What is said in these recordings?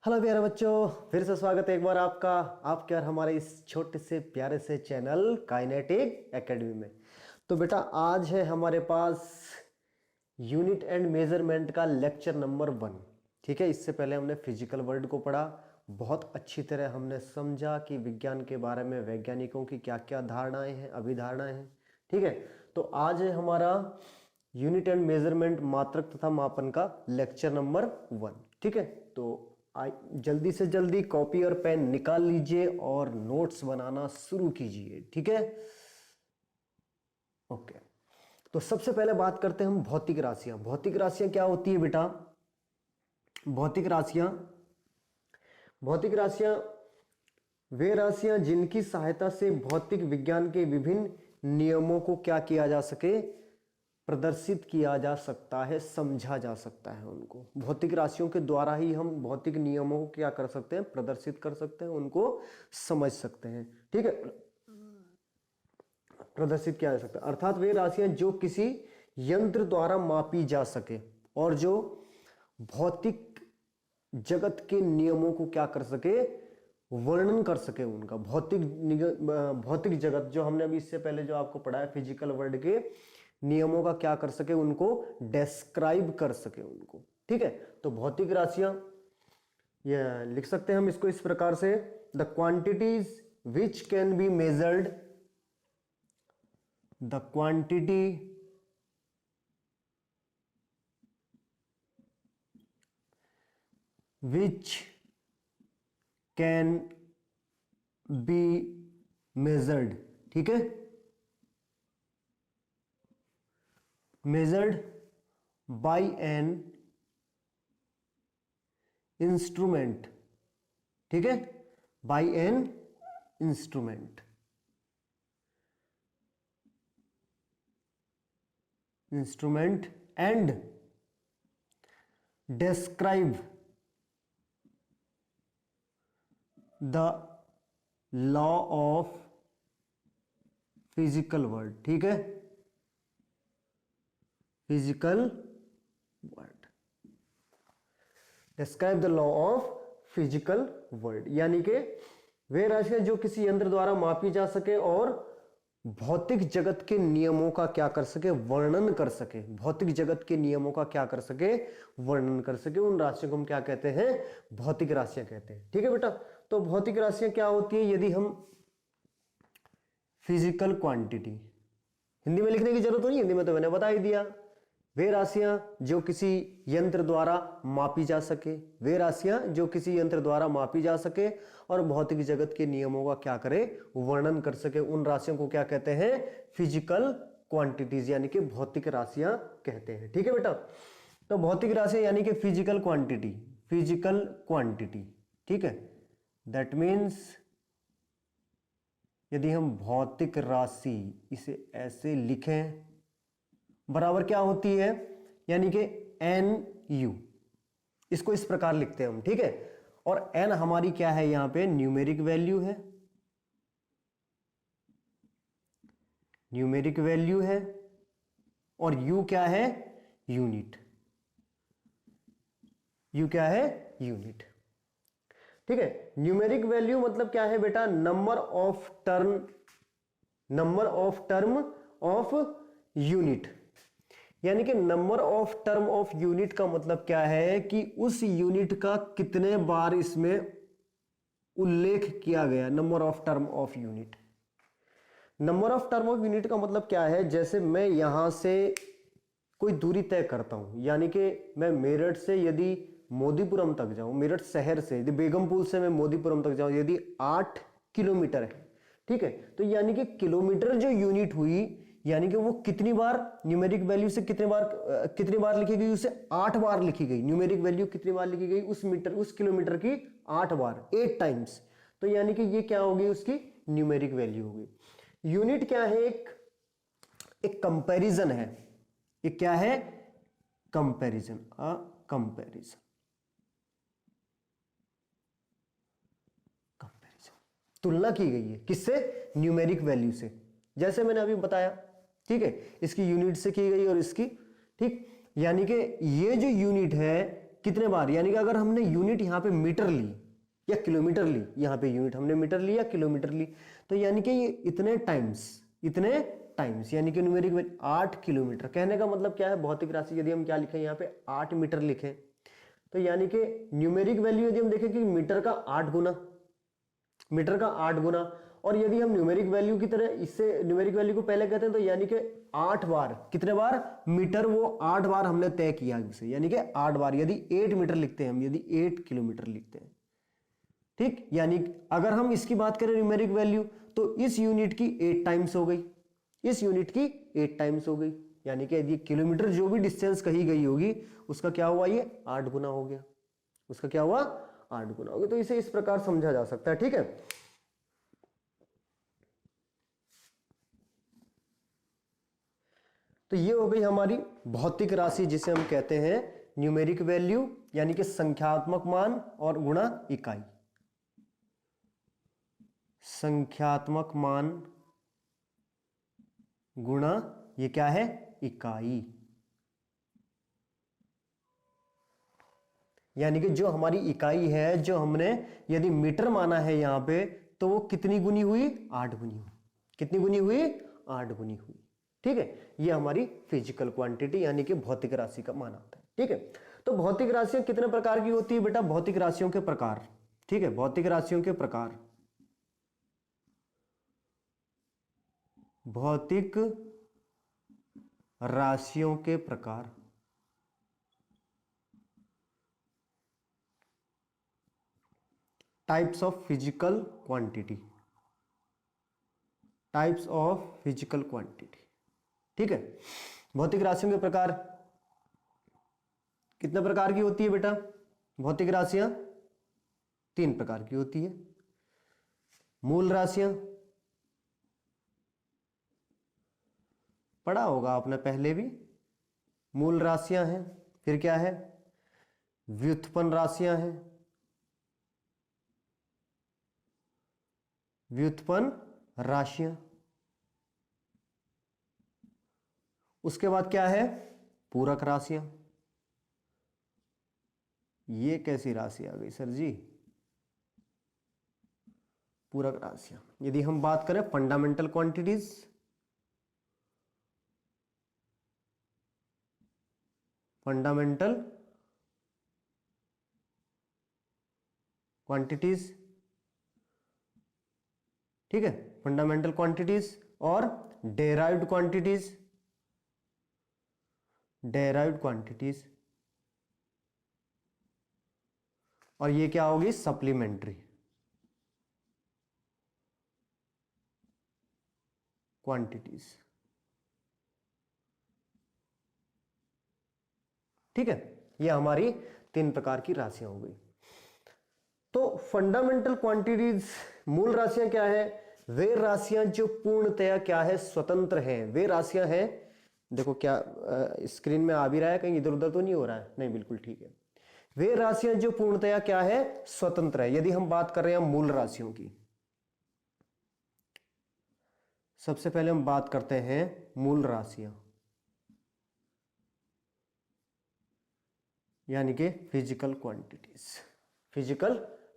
Hello प्यारे बच्चों, फिर से स्वागत है एक बार आपके और हमारे इस छोटे से प्यारे से चैनल काइनेटिक एकेडमी में। तो बेटा आज है हमारे पास यूनिट एंड मेजरमेंट का लेक्चर नंबर 1। ठीक है, इससे पहले हमने फिजिकल वर्ल्ड को पढ़ा, बहुत अच्छी तरह हमने समझा कि विज्ञान के बारे में वैज्ञानिकों की क्या क्या धारणाएं हैं, अभिधारणाएं हैं। ठीक है, तो आज है हमारा यूनिट एंड मेजरमेंट, मात्रक तथा मापन का लेक्चर नंबर 1। ठीक है, तो जल्दी से जल्दी कॉपी और पेन निकाल लीजिए और नोट्स बनाना शुरू कीजिए। ठीक है, ओके। तो सबसे पहले बात करते हैं हम भौतिक राशियां। भौतिक राशियां क्या होती है बेटा? भौतिक राशियां वे राशियां जिनकी सहायता से भौतिक विज्ञान के विभिन्न नियमों को क्या किया जा सके, प्रदर्शित किया जा सकता है, समझा जा सकता है। उनको भौतिक राशियों के द्वारा ही हम भौतिक नियमों को क्या कर सकते हैं, प्रदर्शित कर सकते हैं, उनको समझ सकते हैं। ठीक है, प्रदर्शित किया जा सकता है। अर्थात वे राशियां जो किसी यंत्र द्वारा मापी जा सके और जो भौतिक जगत के नियमों को क्या कर सके, वर्णन कर सके। उनका भौतिक जगत जो हमने अभी इससे पहले जो आपको पढ़ाया, फिजिकल वर्ल्ड के नियमों का क्या कर सके, उनको डिस्क्राइब कर सके उनको। ठीक है, तो भौतिक राशियां ये लिख सकते हैं हम इसको इस प्रकार से, the quantities which can be measured, the quantity which can be measured. ठीक है, measured by an instrument। ठीक है, by an instrument and describe the law of physical world। ठीक है, physical world, describe the law of physical world, यानी कि वे राशियां जो किसी यंत्र द्वारा मापी जा सके और भौतिक जगत के नियमों का क्या कर सके, वर्णन कर सके। भौतिक जगत के नियमों का क्या कर सके, वर्णन कर सके। उन राशियों को हम क्या कहते हैं, भौतिक राशियां कहते हैं। ठीक है बेटा, तो भौतिक राशियां क्या होती है? यदि हम फिजिकल क्वांटिटी, हिंदी में लिखने की जरूरत नहीं, हिंदी में तो मैंने बता ही दिया। वे राशियां जो किसी यंत्र द्वारा मापी जा सके, वे राशियां जो किसी यंत्र द्वारा मापी जा सके और भौतिक जगत के नियमों का क्या करे, वर्णन कर सके। उन राशियों को क्या कहते हैं, फिजिकल क्वांटिटीज, यानी कि भौतिक राशियां कहते हैं। ठीक है बेटा, तो भौतिक राशियां यानी कि फिजिकल क्वांटिटी। ठीक है, दैट मीन्स यदि हम भौतिक राशि इसे ऐसे लिखें, बराबर क्या होती है, यानी कि NU, इसको इस प्रकार लिखते हैं हम। ठीक है, और N हमारी क्या है, यहां पे न्यूमेरिक वैल्यू है, और U क्या है, यूनिट। U क्या है, यूनिट। ठीक है, न्यूमेरिक वैल्यू मतलब क्या है बेटा, number of term of unit, यानी कि number of term of unit का मतलब क्या है कि उस यूनिट का कितने बार इसमें उल्लेख किया गया। Number of term of unit का मतलब क्या है, जैसे मैं यहां से कोई दूरी तय करता हूं, यानी कि मैं मेरठ से यदि मोदीपुरम तक जाऊं, मेरठ शहर से यदि बेगमपुर से मैं मोदीपुरम तक जाऊं, यदि 8 किलोमीटर है। ठीक है, तो यानी कि किलोमीटर जो यूनिट हुई, यानी कि वो कितनी बार न्यूमेरिक वैल्यू से कितनी बार लिखी गई, उसे 8 बार लिखी गई। न्यूमेरिक वैल्यू कितनी बार लिखी गई, उस किलोमीटर की 8 बार, 8 टाइम्स। तो यानी कि ये क्या होगी, उसकी न्यूमेरिक वैल्यू होगी। यूनिट क्या है, एक कंपैरिजन है। ये क्या है, कंपैरिजन, तुलना की गई है किससे, न्यूमेरिक वैल्यू से, जैसे मैंने अभी बताया। ठीक है, इसकी यूनिट से की गई और इसकी, ठीक, यानी कि ये जो यूनिट है कितने बार, यानी कि अगर हमने यूनिट यहाँ पे मीटर ली या किलोमीटर ली, यहाँ पे यूनिट हमने मीटर ली या किलोमीटर ली, तो यानी कि ये इतने टाइम्स यानी कि न्यूमेरिक 8 किलोमीटर। कहने का मतलब क्या है, भौतिक राशि यदि हम क्या लिखें यहाँ पे 8 मीटर लिखें, तो यानी कि न्यूमेरिक वैल्यू यदि हम देखें कि मीटर का 8 गुना, और यदि हम न्यूमेरिक वैल्यू की तरह इससे न्यूमेरिक वैल्यू को पहले कहते हैं, तो यानी कि 8 बार, कितने बार मीटर, वो 8 बार हमने तय किया इसे, यानी कि 8 बार। यदि 8 मीटर लिखते हैं हम, यदि 8 किलोमीटर लिखते हैं, ठीक, यानी अगर हम इसकी बात करें न्यूमेरिक वैल्यू, तो इस यूनिट की 8 टाइम्स हो गई, इस यूनिट की 8 टाइम्स हो गई, यानी कि यदि किलोमीटर जो भी डिस्टेंस कही गई होगी उसका क्या हुआ, ये 8 गुना हो गया, उसका क्या हुआ, 8 गुना हो गया। तो इसे इस प्रकार समझा जा सकता है, ठीक है। तो ये हो गई हमारी भौतिक राशि जिसे हम कहते हैं न्यूमेरिक वैल्यू, यानी कि संख्यात्मक मान और गुणा इकाई। संख्यात्मक मान गुणा ये क्या है, इकाई, यानी कि जो हमारी इकाई है, जो हमने यदि मीटर माना है यहां पे, तो वो कितनी गुनी हुई, 8 गुनी हुई। कितनी गुनी हुई, 8 गुनी हुई, ठीक है। ये हमारी फिजिकल क्वांटिटी यानी कि भौतिक राशि का मान आता है, ठीक है। तो भौतिक राशियां कितने प्रकार की होती है बेटा, भौतिक राशियों के प्रकार, ठीक है, भौतिक राशियों के प्रकार, भौतिक राशियों के प्रकार, types of physical quantity, types of physical quantity, ठीक है। भौतिक राशियों के प्रकार कितने प्रकार की होती है बेटा, भौतिक राशियां 3 प्रकार की होती है। मूल राशियां पढ़ा होगा आपने पहले भी, मूल राशियां हैं, फिर क्या है, व्युत्पन्न राशियां हैं, व्युत्पन्न राशियां, उसके बाद क्या है, पूरक राशियां। ये कैसी राशि आ गई सर जी, पूरक राशियां। यदि हम बात करें फंडामेंटल क्वांटिटीज, फंडामेंटल क्वांटिटीज, ठीक है, फंडामेंटल क्वांटिटीज और डेराइव्ड क्वांटिटीज, डेराइव्ड क्वांटिटीज, और ये क्या होगी, सप्लीमेंट्री क्वांटिटीज, ठीक है। ये हमारी 3 प्रकार की राशियां हो गई। तो फंडामेंटल क्वांटिटीज, मूल राशियां क्या है, वे राशियां जो पूर्णतया क्या है, स्वतंत्र हैं। वे राशियां हैं, देखो क्या स्क्रीन में आ भी रहा है, कहीं इधर उधर तो नहीं हो रहा है, नहीं बिल्कुल ठीक है। वे राशियां जो पूर्णतया क्या है, स्वतंत्र है। यदि हम बात कर रहे हैं मूल राशियों की, सबसे पहले हम बात करते हैं मूल राशियां, यानी कि physical quantities, physical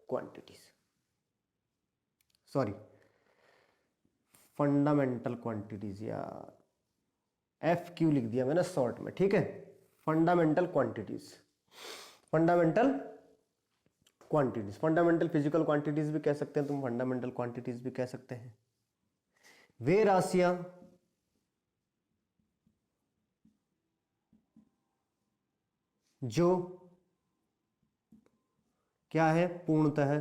quantities, sorry fundamental quantities, या FQ लिख दिया मैंने शॉर्ट में, ठीक है। Fundamental quantities, fundamental quantities, fundamental physical quantities भी कह सकते हैं तुम, फंडामेंटल क्वांटिटीज भी कह सकते हैं। वे राशियां जो क्या है, पूर्णतः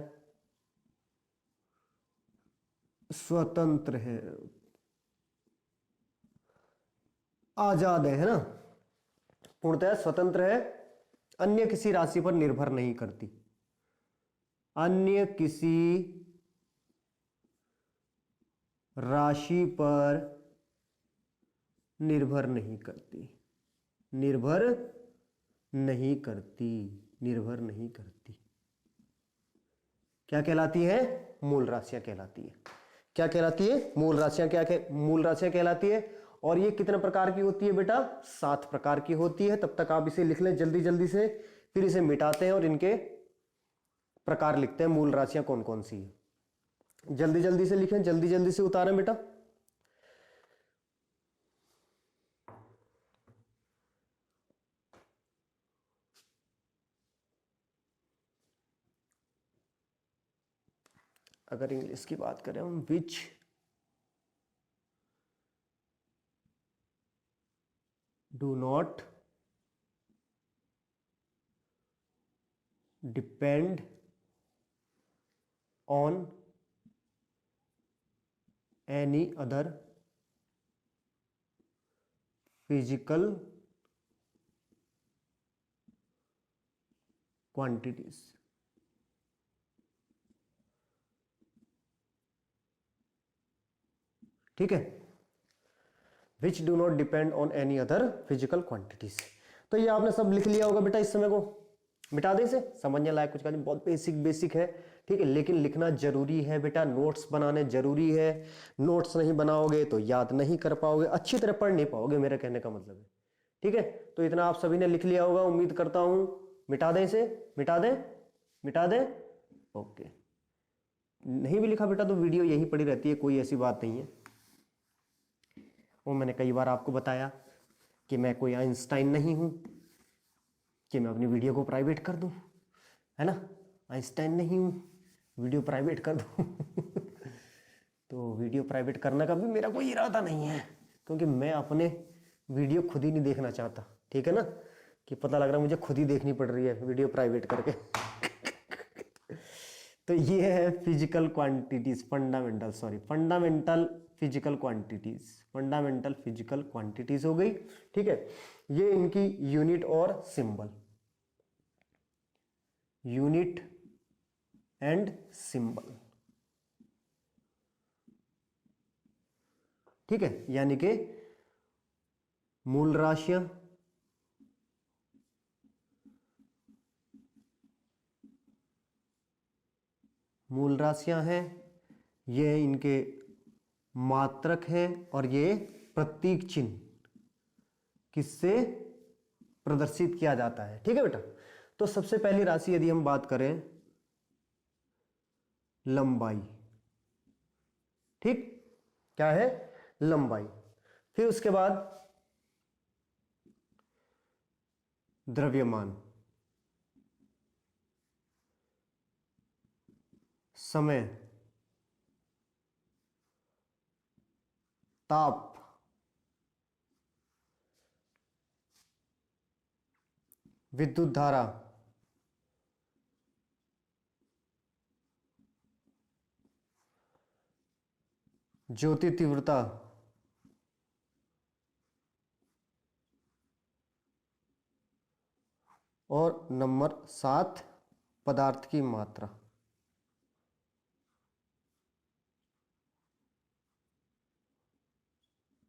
स्वतंत्र है, आजाद है ना, पूर्णतः स्वतंत्र है, अन्य किसी राशि पर निर्भर नहीं करती, अन्य किसी राशि पर निर्भर नहीं करती, निर्भर नहीं करती, निर्भर नहीं करती, क्या कहलाती है, मूल राशियां कहलाती है। क्या कहलाती है, मूल राशियां, मूल राशियां कहलाती है। और ये कितने प्रकार की होती है बेटा, 7 प्रकार की होती है। तब तक आप इसे लिख लें जल्दी जल्दी से। फिर इसे मिटाते हैं और इनके प्रकार लिखते हैं, मूल राशियां कौन कौन सी है। जल्दी जल्दी से लिखें, जल्दी जल्दी से उतारें बेटा। अगर इंग्लिश की बात करें हम, which do not depend on any other physical quantities. ठीक है, which do not depend on any other physical quantities. तो ये आपने सब लिख लिया होगा बेटा, इस समय को मिटा दे, से समझने लायक कुछ का नहीं, बहुत बेसिक बेसिक है। ठीक है, लेकिन लिखना जरूरी है बेटा, नोट्स बनाने जरूरी है। नोट्स नहीं बनाओगे तो याद नहीं कर पाओगे, अच्छी तरह पढ़ नहीं पाओगे, मेरा कहने का मतलब है। ठीक है, तो इतना आप सभी ने लिख लिया होगा, उम्मीद करता हूं। मिटा दें इसे, मिटा दें, मिटा दें। ओके, नहीं भी लिखा बेटा तो वीडियो यही पड़ी रहती है, कोई ऐसी बात नहीं है। वो मैंने कई बार आपको बताया कि मैं कोई आइंस्टाइन नहीं हूं कि मैं अपनी वीडियो को प्राइवेट कर दूं, है ना। आइंस्टाइन नहीं हूं, वीडियो प्राइवेट कर दूं तो वीडियो प्राइवेट करने का भी मेरा कोई इरादा नहीं है, क्योंकि मैं अपने वीडियो खुद ही नहीं देखना चाहता। ठीक है ना, कि पता लग रहा है मुझे खुद ही देखनी पड़ रही है वीडियो प्राइवेट करके तो ये है physical quantities, fundamental, sorry fundamental physical quantities, fundamental physical quantities हो गई। ठीक है, ये इनकी यूनिट और सिंबल, यूनिट एंड सिंबल। ठीक है, यानी कि मूल राशियां, मूल राशियां हैं, ये इनके मात्रक हैं, और ये प्रतीक चिन्ह किससे प्रदर्शित किया जाता है। ठीक है बेटा, तो सबसे पहली राशि यदि हम बात करें लंबाई, ठीक, क्या है, लंबाई। फिर उसके बाद द्रव्यमान, समय, ताप, विद्युत धारा, ज्योति तीव्रता, और नंबर 7 पदार्थ की मात्रा।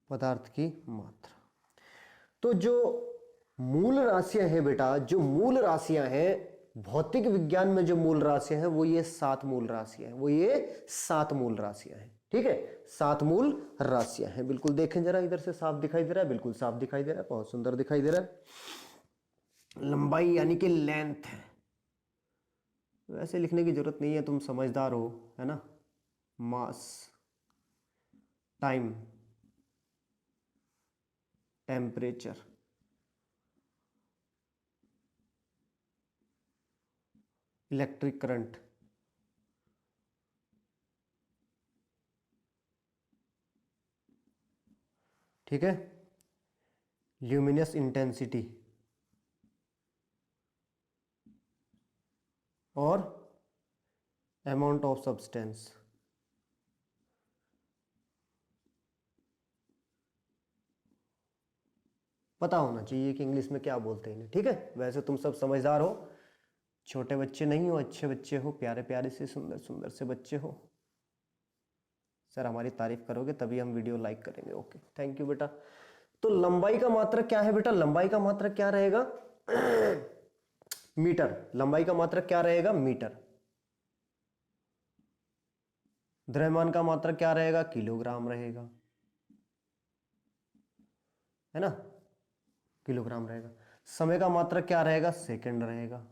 पदार्थ की मात्रा। तो जो मूल राशियां हैं बेटा, जो मूल राशियां हैं भौतिक विज्ञान में, जो मूल राशियां हैं वो ये 7 मूल राशियां हैं, वो ये 7 मूल राशियां हैं। ठीक है, 7 मूल राशियां हैं। बिल्कुल देखें जरा, इधर से साफ दिखाई दे रहा है, बिल्कुल साफ दिखाई दे रहा है, बहुत सुंदर दिखाई दे रहा है। लंबाई यानी कि लेंथ है, वैसे लिखने की जरूरत नहीं है, तुम समझदार हो, है ना। मास, टाइम, टेम्परेचर, इलेक्ट्रिक करंट, ठीक है, ल्यूमिनस इंटेंसिटी और अमाउंट ऑफ सब्सटेंस। पता होना चाहिए कि इंग्लिश में क्या बोलते हैं इन्हें। ठीक है, वैसे तुम सब समझदार हो, छोटे बच्चे नहीं हो, अच्छे बच्चे हो, प्यारे प्यारे से सुंदर सुंदर से बच्चे हो। सर हमारी तारीफ करोगे तभी हम वीडियो लाइक करेंगे। ओके, थैंक यू बेटा। तो लंबाई का मात्रक क्या है बेटा, लंबाई का मात्रक क्या रहेगा मीटर। लंबाई का मात्रक क्या रहेगा, मीटर। द्रव्यमान का मात्रक क्या रहेगा, किलोग्राम रहेगा, है ना, किलोग्राम रहेगा। समय का मात्रक क्या रहेगा, सेकंड रहेगा।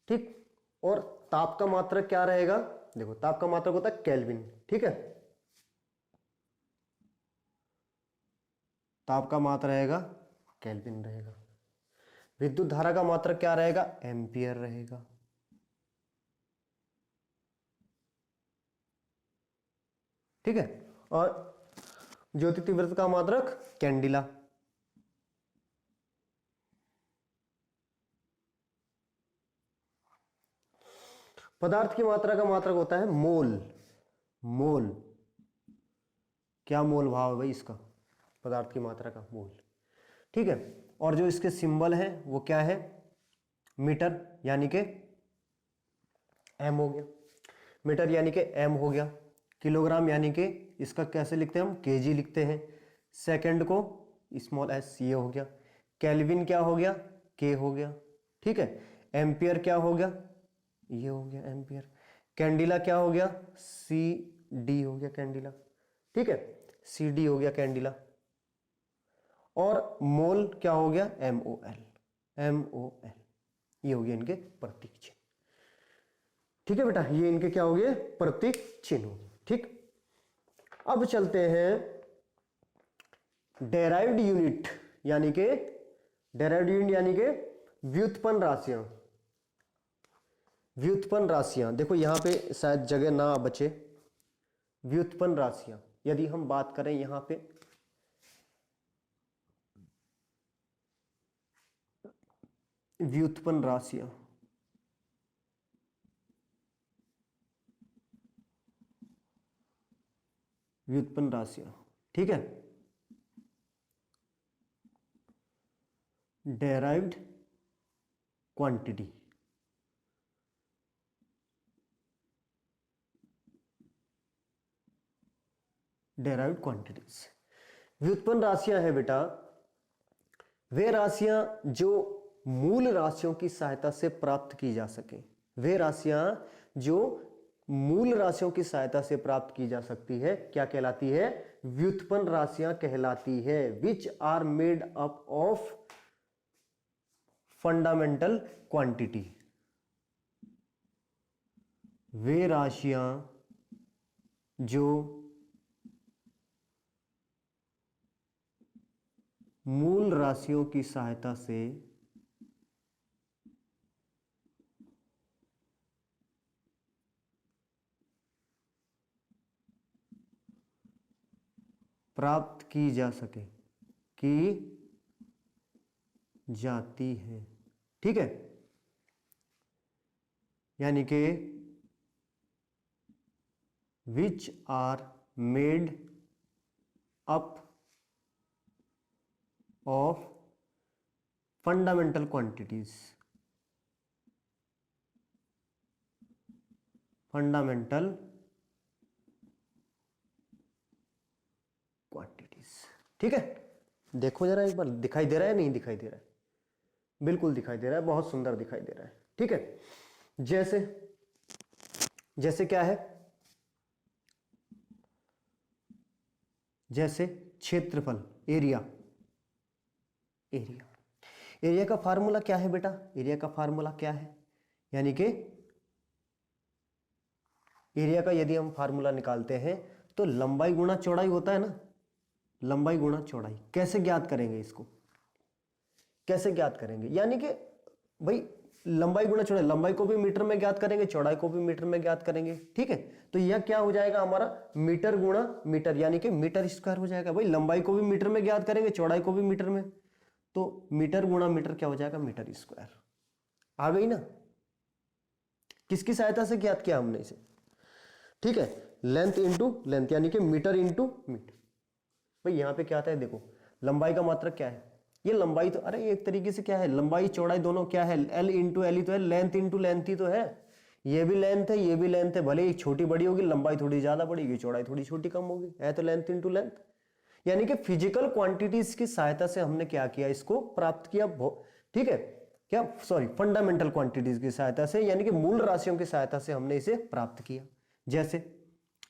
ठीक, और ताप का मात्रक क्या रहेगा, देखो ताप का मात्रक होता है केल्विन। ठीक है, ताप का मात्रक रहेगा केल्विन रहेगा। विद्युत धारा का मात्रक क्या रहेगा, एम्पियर रहेगा। ठीक है, और ज्योति तीव्रता का मात्रक कैंडिला। पदार्थ की मात्रा का मात्रक होता है मोल। मोल, क्या मोल भाव है भाई इसका, पदार्थ की मात्रा का मोल। ठीक है, और जो इसके सिंबल है वो क्या है, मीटर यानी कि एम हो गया, मीटर यानी कि एम हो गया। किलोग्राम यानी कि इसका कैसे लिखते हैं हम, केजी लिखते हैं। सेकंड को स्मॉल एस, ये हो गया। केल्विन क्या हो गया, के हो गया। ठीक है, एम्पियर क्या हो गया, ये हो गया एम्पियर। कैंडिला क्या हो गया, सी डी हो गया कैंडिला। ठीक है, सी डी हो गया कैंडिला। और मोल क्या हो गया, M O L, M O L, ये हो गया इनके प्रतीक चिन्ह। ठीक है बेटा, ये इनके क्या हो गए, प्रतीक चिन्ह हो गए। ठीक, अब चलते हैं डेराइव्ड यूनिट यानी कि, डेराइव्ड यूनिट यानी कि व्युत्पन्न राशियां। व्युत्पन्न राशियां, देखो यहां पे शायद जगह ना बचे। व्युत्पन्न राशियां यदि हम बात करें यहां पे, व्युत्पन्न राशियां, व्युत्पन्न राशियां। ठीक है, डेराइव्ड क्वांटिटी, डेराइव्ड क्वांटिटीज। व्युत्पन्न राशियां है बेटा वे राशियां जो मूल राशियों की सहायता से प्राप्त की जा सके। वे राशियां जो मूल राशियों की सहायता से प्राप्त की जा सकती है, क्या कहलाती है, व्युत्पन्न राशियां कहलाती है। Which are made up of fundamental quantity. वे राशियां जो मूल राशियों की सहायता से प्राप्त की जा सके, की जाती है। ठीक है, यानी कि which are made up of fundamental quantities, fundamental quantities. ठीक है, देखो जरा एक बार, दिखाई दे रहा है, नहीं दिखाई दे रहा है, बिल्कुल दिखाई दे रहा है, बहुत सुंदर दिखाई दे रहा है। ठीक है, जैसे जैसे क्या है, जैसे क्षेत्रफल, एरिया। एरिया, एरिया का फार्मूला क्या है बेटा, एरिया का फार्मूला क्या है, यानी कि एरिया का यदि हम फार्मूला निकालते हैं तो लंबाई गुणा चौड़ाई होता है ना, लंबाई गुणा चौड़ाई। कैसे ज्ञात करेंगे इसको, कैसे ज्ञात करेंगे, यानी कि भाई लंबाई गुणा चौड़ाई, लंबाई को भी मीटर में ज्ञात करेंगे, चौड़ाई को भी मीटर में ज्ञात करेंगे। ठीक है, तो यह क्या हो जाएगा हमारा, मीटर गुणा मीटर, यानी कि मीटर स्क्वायर हो जाएगा। भाई लंबाई को भी मीटर में ज्ञात करेंगे, चौड़ाई को भी मीटर में, तो मीटर गुणा मीटर क्या हो जाएगा, मीटर स्क्वायर। आ गई ना, किसकी सहायता से ज्ञात किया हमने इसे। ठीक है, लेंथ इंटू लेंथ, यानी कि मीटर इंटू मीटर। भाई यहां पे क्या आता है, देखो लंबाई का मात्रक क्या है, ये लंबाई तो, अरे एक तरीके से क्या है, लंबाई चौड़ाई दोनों क्या है, एल इंटू एल ही तो है, लेंथ इंटू लेंथ ही तो है। ये भी लेंथ है, ये भी लेंथ है, भले ही छोटी बड़ी होगी, लंबाई थोड़ी ज्यादा बढ़ेगी, चौड़ाई थोड़ी छोटी कम होगी, है तो लेंथ इंटू लेंथ। यानी कि फिजिकल क्वांटिटीज की सहायता से हमने क्या किया, इसको प्राप्त किया। ठीक है, क्या, सॉरी, फंडामेंटल क्वांटिटीज की सहायता से, यानी कि मूल राशियों की सहायता से हमने इसे प्राप्त किया। जैसे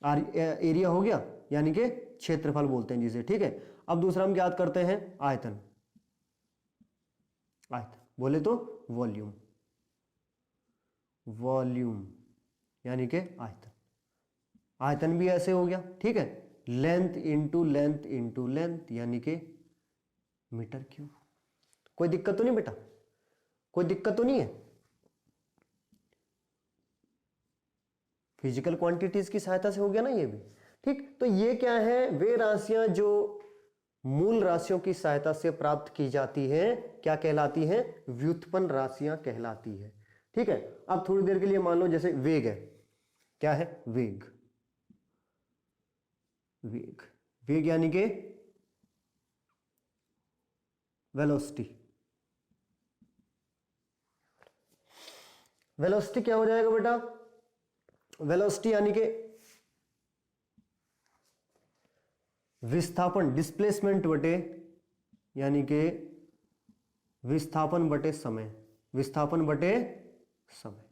एरिया हो गया, यानी कि क्षेत्रफल बोलते हैं जिसे। ठीक है, अब दूसरा हम ज्ञात करते हैं आयतन। आयतन, बोले तो वॉल्यूम, वॉल्यूम यानी कि आयतन। आयतन भी ऐसे हो गया, ठीक है, length into length into length यानी कि मीटर क्यूब। कोई दिक्कत तो नहीं बेटा, कोई दिक्कत तो नहीं है? फिजिकल क्वांटिटीज की सहायता से हो गया ना ये भी, ठीक। तो ये क्या है, वे राशियां जो मूल राशियों की सहायता से प्राप्त की जाती है क्या कहलाती हैं? व्युत्पन्न राशियां कहलाती है, ठीक है। अब थोड़ी देर के लिए मान लो जैसे वेग है, क्या है? वेग, वेग, वेग यानी कि वेलोसिटी। वेलोसिटी क्या हो जाएगा बेटा? वेलोसिटी यानी कि विस्थापन, डिस्प्लेसमेंट बटे, यानी कि विस्थापन बटे समय, विस्थापन बटे समय।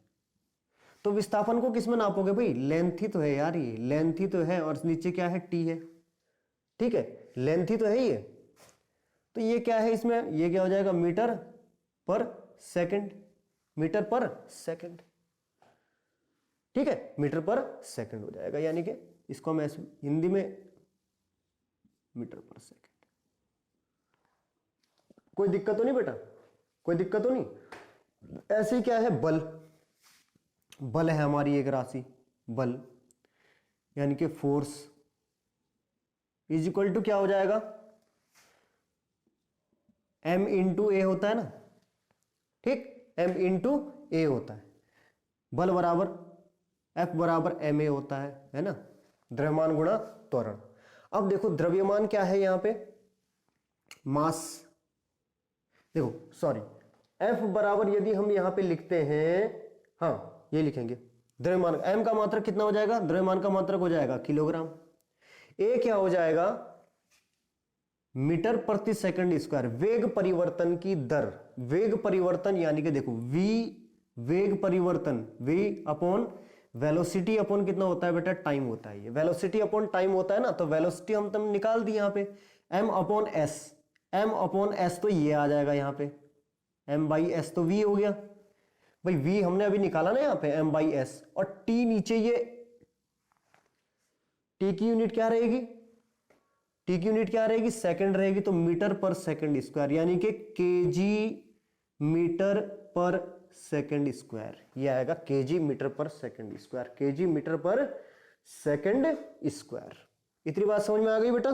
तो विस्थापन को किस में नापोगे भाई? लेंथ ही तो है यार, ये लेंथ ही तो है, और नीचे क्या है? टी है, ठीक है, लेंथ ही तो है ये। तो ये क्या है इसमें? ये क्या हो जाएगा? मीटर पर सेकंड, मीटर पर सेकंड, ठीक है, मीटर पर सेकंड हो जाएगा, यानी कि इसको हम ऐसे हिंदी में मीटर पर सेकंड। कोई दिक्कत तो नहीं बेटा? कोई दिक्कत तो नहीं? ऐसे ही क्या है? बल, बल है हमारी एक राशि, बल यानी कि फोर्स इज इक्वल टू क्या हो जाएगा? m इंटू ए होता है ना, ठीक, m इंटू ए होता है। बल बराबर F बराबर ma होता है ना, द्रव्यमान गुणा त्वरण। अब देखो द्रव्यमान क्या है यहां पे? मास। देखो सॉरी, F बराबर यदि हम यहां पे लिखते हैं, हाँ ये लिखेंगे, द्रव्यमान m का मात्रक कितना हो जाएगा? द्रव्यमान का मात्रक हो जाएगा किलोग्राम। a क्या हो जाएगा? मीटर प्रति सेकंड स्क्वायर। वेग परिवर्तन की दर, वेग परिवर्तन यानी कि देखो v, वेग परिवर्तन v अपॉन वेलोसिटी अपॉन कितना होता है बेटा? टाइम होता है। ये वेलोसिटी अपॉन टाइम होता है ना, तो वेलोसिटी हम तुम निकाल दी यहां पे, m upon s, m upon s तो ये आ जाएगा यहां पे, m बाई s तो v हो गया भाई, v हमने अभी निकाला ना यहां पे m बाई s, और t नीचे, ये t की यूनिट क्या रहेगी? टी की यूनिट क्या रहेगी? सेकंड रहेगी, तो मीटर पर सेकंड स्क्वायर यानी कि केजी मीटर पर सेकंड स्क्वायर, ये आएगा केजी मीटर पर सेकंड स्क्वायर, केजी मीटर पर सेकंड स्क्वायर। इतनी बात समझ में आ गई बेटा?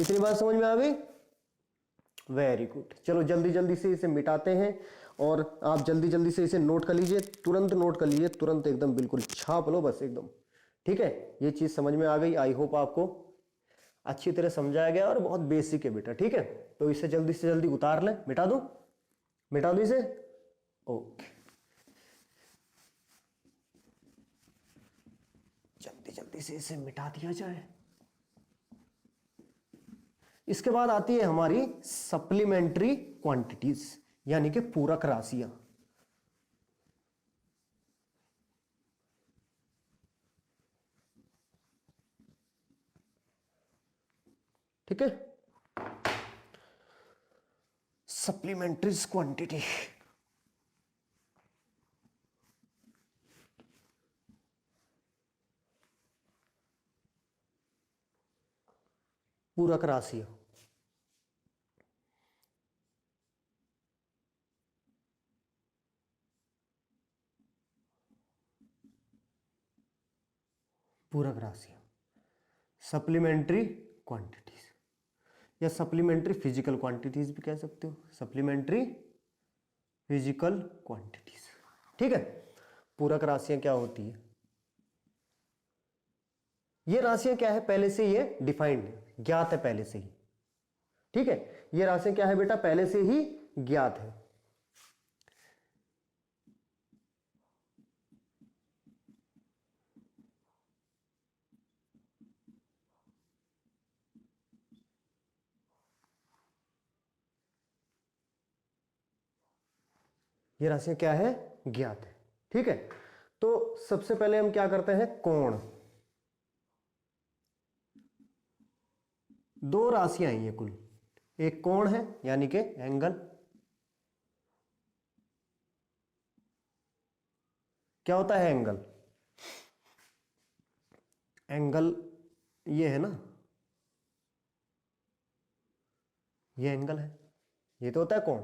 इतनी बात समझ में आ गई? Very good. चलो जल्दी जल्दी से इसे मिटाते हैं, और आप जल्दी जल्दी से इसे नोट कर लीजिए, तुरंत नोट कर लीजिए, तुरंत एकदम बिल्कुल छाप लो बस एकदम, ठीक है। ये चीज समझ में आ गई, आई होप आपको अच्छी तरह समझाया गया, और बहुत बेसिक है बेटा, ठीक है। तो इसे जल्दी से जल्दी उतार लें, मिटा दो, मिटा दो इसे, ओके। जल्दी जल्दी से इसे मिटा दिया जाए। इसके बाद आती है हमारी सप्लीमेंट्री क्वांटिटीज, यानी कि पूरक राशियां, ठीक है। सप्लीमेंट्री क्वांटिटी, पूरक राशियां, पूरक राशियां, सप्लीमेंट्री क्वांटिटीज, या सप्लीमेंट्री फिजिकल क्वांटिटीज भी कह सकते हो, सप्लीमेंट्री फिजिकल क्वांटिटीज, ठीक है। पूरक राशियां क्या होती है? ये राशियां क्या है? पहले से ये डिफाइंड है, ज्ञात है पहले से ही, ठीक है। ये राशियां क्या है बेटा? पहले से ही ज्ञात है। ये राशियां क्या है? ज्ञात है, ठीक है। तो सबसे पहले हम क्या करते हैं? कोण। दो राशियां हैं ये कुल, एक कोण है यानी कि एंगल, क्या होता है एंगल? एंगल ये है ना, ये एंगल है, ये तो होता है कोण,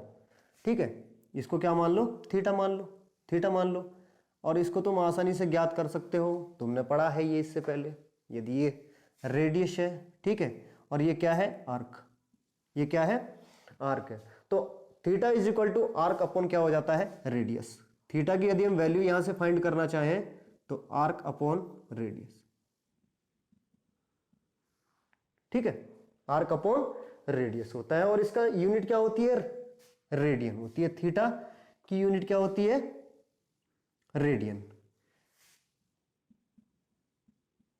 ठीक है। इसको क्या मान लो? थीटा मान लो, थीटा मान लो। और इसको तुम आसानी से ज्ञात कर सकते हो, तुमने पढ़ा है ये इससे पहले। यदि ये रेडियस है, ठीक है, और ये क्या है? आर्क। ये क्या है? आर्क है। तो theta is equal to arc upon क्या हो जाता है? रेडियस। थीटा की यदि हम वैल्यू यहां से फाइंड करना चाहें तो आर्क अपॉन रेडियस, ठीक है, आर्क अपॉन रेडियस होता है। और इसका यूनिट क्या होती है? रेडियन होती है। थीटा की यूनिट क्या होती है? रेडियन।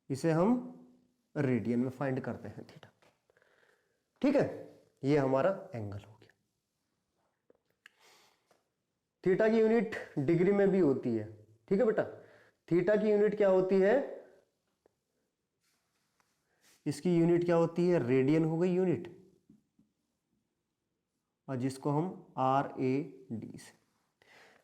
इसे हम रेडियन में फाइंड करते हैं थीटा, ठीक है। ये हमारा एंगल हो गया। थीटा की यूनिट डिग्री में भी होती है, ठीक है बेटा। थीटा की यूनिट क्या होती है? इसकी यूनिट क्या होती है? रेडियन हो गई यूनिट, और जिसको हम RAD से।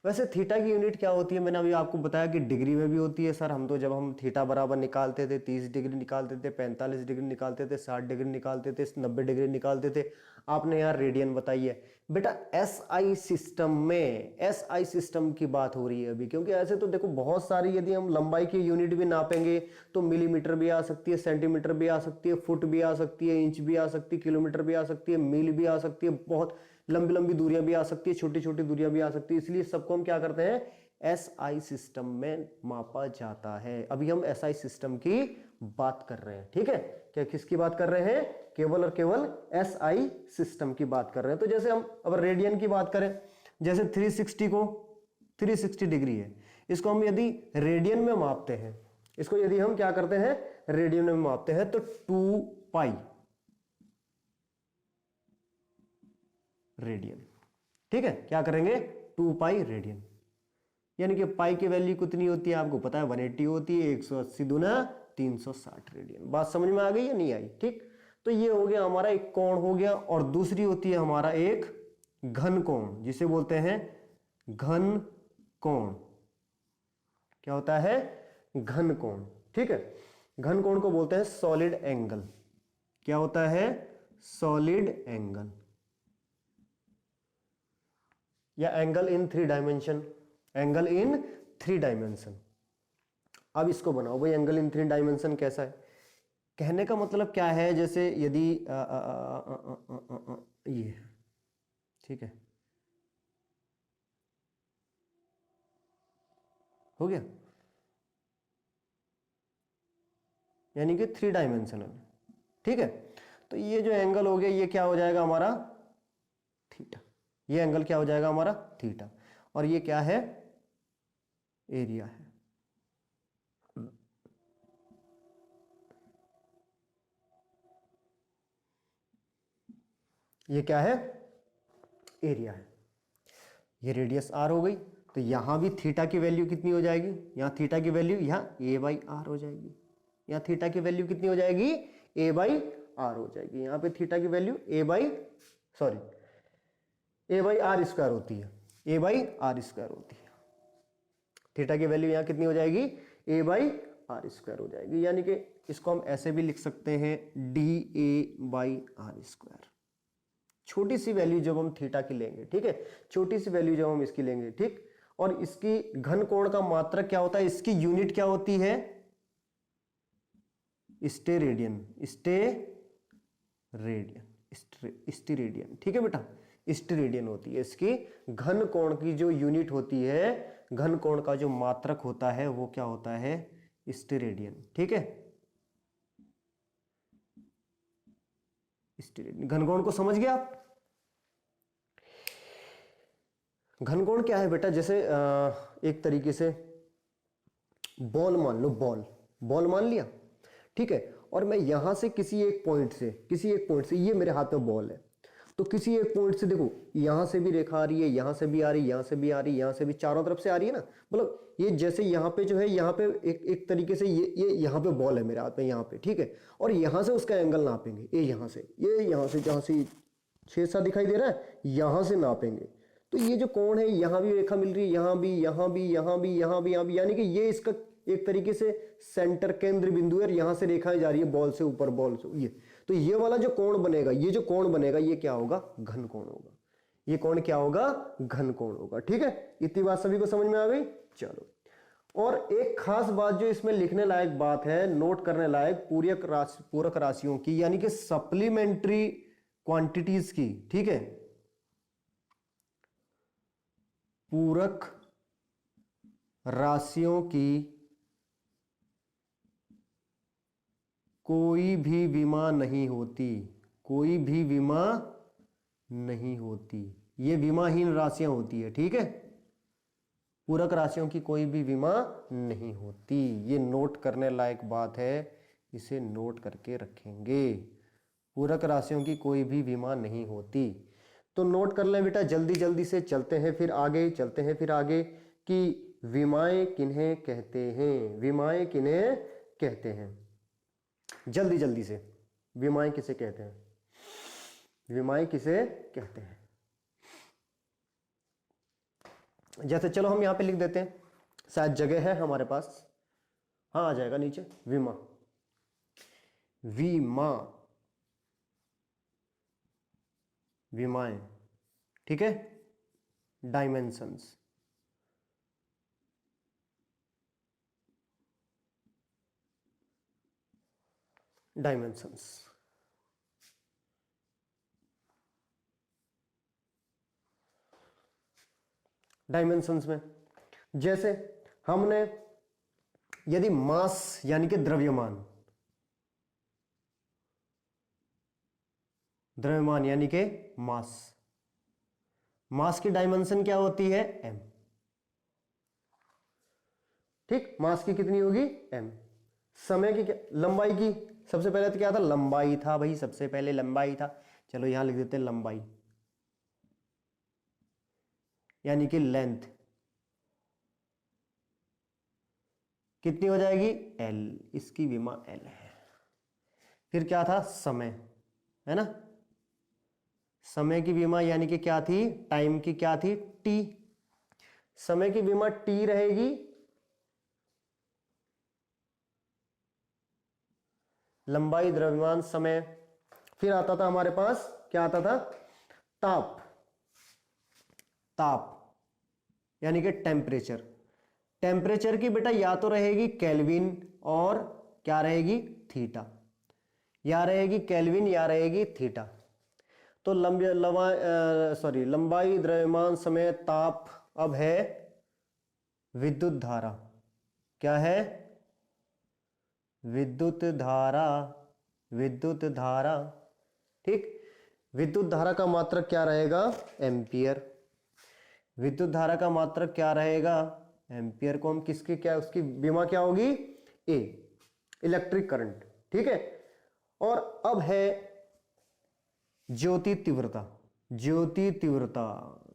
वैसे थीटा की यूनिट क्या होती है? मैंने अभी आपको बताया कि डिग्री में भी होती है सर। हम तो जब हम थीटा बराबर निकालते थे 30 डिग्री निकालते थे, 45 डिग्री निकालते थे, 60 डिग्री निकालते थे, 90 डिग्री निकालते थे। आपने यार रेडियन बताई है बेटा। SI सिस्टम में, SI सिस्टम की बात हो रही है अभी, क्योंकि ऐसे तो देखो बहुत सारी, यदि हम लंबाई की यूनिट भी नापेंगे तो मिलीमीटर भी आ सकती है, सेंटीमीटर भी आ सकती है, फुट भी आ सकती है, इंच भी आ सकती है, किलोमीटर भी आ सकती है, मील भी आ सकती है, बहुत लंबी लंबी दूरियां भी आ सकती है, छोटी छोटी दूरियां भी आ सकती है। इसलिए सबको हम क्या करते हैं? SI सिस्टम में मापा जाता है। अभी हम SI सिस्टम की बात कर रहे हैं, ठीक है। क्या किसकी बात कर रहे हैं? केवल और केवल SI सिस्टम की बात कर रहे हैं। तो जैसे हम अब रेडियन की बात करें, जैसे 360 को 360 डिग्री है, इसको हम यदि रेडियन में मापते हैं, इसको यदि हम क्या करते हैं? रेडियन में मापते हैं, तो 2 पाई रेडियन, ठीक है। क्या करेंगे? 2 पाई रेडियन, यानी कि पाई की वैल्यू कितनी होती है आपको पता है? 180 होती है। 180 दूना 360 रेडियन। बात समझ में आ गई या नहीं आई? ठीक। तो ये हो गया हमारा एक कोण हो गया। और दूसरी होती है हमारा एक घन कोण, जिसे बोलते हैं घन कोण। क्या होता है? घन कोण, ठीक है। घन कोण को बोलते हैं सॉलिड एंगल। क्या होता है? सॉलिड एंगल, या angle in 3 dimension. Angle in 3 dimension. अब इसको बनाओ भाई, एंगल इन 3 डायमेंशन कैसा है? कहने का मतलब क्या है? जैसे यदि ये, ठीक है, हो गया, यानी कि 3 डायमेंशनल, ठीक है। तो ये जो एंगल हो गया, ये क्या हो जाएगा हमारा? थीटा। ये एंगल क्या हो जाएगा हमारा? थीटा। और ये क्या है? एरिया है। ये क्या है? एरिया है। ये रेडियस r हो गई। तो यहां भी थीटा की वैल्यू कितनी हो जाएगी? यहां थीटा की वैल्यू यहां a/r हो जाएगी। यहां थीटा की वैल्यू कितनी हो जाएगी? a/r हो जाएगी। यहां पे थीटा की वैल्यू a/r स्क्वायर होती है। a/r स्क्वायर होती है। थीटा की वैल्यू यहां कितनी हो जाएगी? a/r स्क्वायर हो जाएगी। यानी कि इसको हम ऐसे भी लिख सकते हैं dA/r स्क्वायर। छोटी सी वैल्यू जब हम थीटा की लेंगे, ठीक है, छोटी सी वैल्यू जब हम इसकी लेंगे, ठीक। और इसकी घन कोण का मात्रक क्या होता है? इसकी यूनिट क्या होती है? स्टेरेडियन, स्टेरेडियन, ठीक है बेटा, स्टेरेडियन होती है इसकी। घन कोण की जो यूनिट होती है, घन कोण का जो मात्रक होता है, वो क्या होता है? स्टेरेडियन, ठीक है। स्टेरेडियन। घन कोण को समझ गया आप? घन कोण क्या है बेटा? जैसे एक तरीके से बॉल मान लो, बॉल मान लिया, ठीक है। और मैं यहां से किसी एक पॉइंट से ये मेरे हाथ में बॉल है, तो किसी एक पॉइंट से देखो, यहां से भी रेखा आ रही है, यहां से भी आ रही है, यहां से भी आ रही है, यहां से भी, चारों तरफ से आ रही है ना। मतलब ये जैसे यहाँ पे जो है, यहाँ पे एक तरीके से ये यहाँ पे बॉल है मेरे हाथ में, यहाँ पे, ठीक है। और यहां से उसका एंगल नापेंगे, ये यहाँ से जहां से 6 7 दिखाई दे रहा है, यहां से नापेंगे। तो ये जो कोण है, यहां भी रेखा मिल रही है, यहां भी, यहां भी, यहां भी, यहां भी, यहां भी, यानी कि ये इसका एक तरीके से सेंटर केंद्र बिंदु है और यहां से रेखाएं जा रही है बॉल से ऊपर, बॉल से ये। तो ये वाला जो कोण बनेगा, ये जो कोण बनेगा, ये क्या होगा? घन कोण होगा। ये कोण क्या होगा? घन कोण होगा। ठीक है, इतनी बात सभी को समझ में आ गई? चलो, और एक खास बात जो इसमें लिखने लायक बात है, नोट करने लायक, पूरक राशियों की, यानी कि सप्लीमेंट्री क्वांटिटीज की। ठीक है, पूरक राशियों की कोई भी विमा नहीं होती, कोई भी विमा नहीं होती, ये विमाहीन राशियां होती है। ठीक है, पूरक राशियों की कोई भी विमा नहीं होती, ये नोट करने लायक बात है, इसे नोट करके रखेंगे। पूरक राशियों की कोई भी विमा नहीं होती, तो नोट कर लें बेटा। जल्दी जल्दी से चलते हैं फिर आगे, चलते हैं फिर आगे कि विमाएं किन्हें कहते हैं, विमाएं किन्हें कहते हैं। जल्दी जल्दी से, विमाएं किसे कहते हैं? विमाएं किसे कहते हैं? जैसे चलो हम यहां पे लिख देते हैं, शायद जगह है हमारे पास। हाँ, आ जाएगा नीचे, विमा। विमा, विमाएं। ठीक है, डायमेंशंस, डायमेंशंस। डायमेंशंस में जैसे हमने यदि मास यानी कि द्रव्यमान, द्रव्यमान यानी कि मास, मास की डायमेंशन क्या होती है? m। ठीक, मास की कितनी होगी? m। समय की क्या? लंबाई की। सबसे पहले तो क्या था? लंबाई था भाई, सबसे पहले लंबाई था। चलो यहां लिख देते हैं लंबाई, यानी कि लेंथ कितनी हो जाएगी? l। इसकी विमा l है। फिर क्या था? समय, है ना? समय की विमा यानी कि क्या थी? टाइम की क्या थी? t। समय की विमा t रहेगी। लंबाई, द्रव्यमान, समय। फिर आता था हमारे पास, क्या आता था? ताप, ताप यानी कि टेम्परेचर। टेम्परेचर की बेटा या तो रहेगी केल्विन और क्या रहेगी? थीटा। या रहेगी केल्विन या रहेगी थीटा। तो लंबाई, द्रव्यमान, समय, ताप। अब है विद्युत धारा। क्या है? विद्युत धारा, विद्युत धारा। ठीक, विद्युत धारा का मात्रक क्या रहेगा? एम्पियर। विद्युत धारा का मात्रक क्या रहेगा? एम्पियर को हम किसके, क्या उसकी विमा क्या होगी? ए, इलेक्ट्रिक करंट। ठीक है, और अब है ज्योति तीव्रता। ज्योति तीव्रता,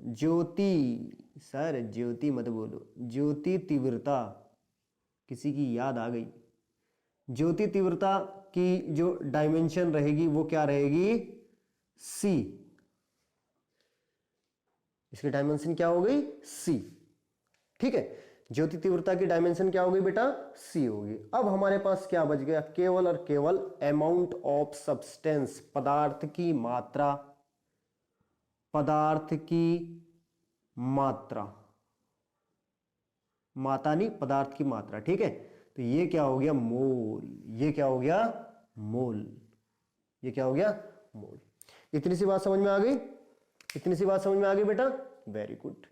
ज्योति, सर ज्योति मत बोलो, ज्योति तीव्रता। किसी की याद आ गई? ज्योति तीव्रता की जो डायमेंशन रहेगी वो क्या रहेगी? सी। इसकी डायमेंशन क्या हो गई? सी। ठीक है, ज्योति तीव्रता की डायमेंशन क्या होगी बेटा? सी होगी। अब हमारे पास क्या बच गया? केवल और केवल अमाउंट ऑफ सब्सटेंस, पदार्थ की मात्रा, पदार्थ की मात्रा, मात्रा नहीं, पदार्थ की मात्रा। ठीक है, तो ये क्या हो गया? मोल। ये क्या हो गया? मोल। ये क्या हो गया? मोल। इतनी सी बात समझ में आ गई? इतनी सी बात समझ में आ गई बेटा? Very good.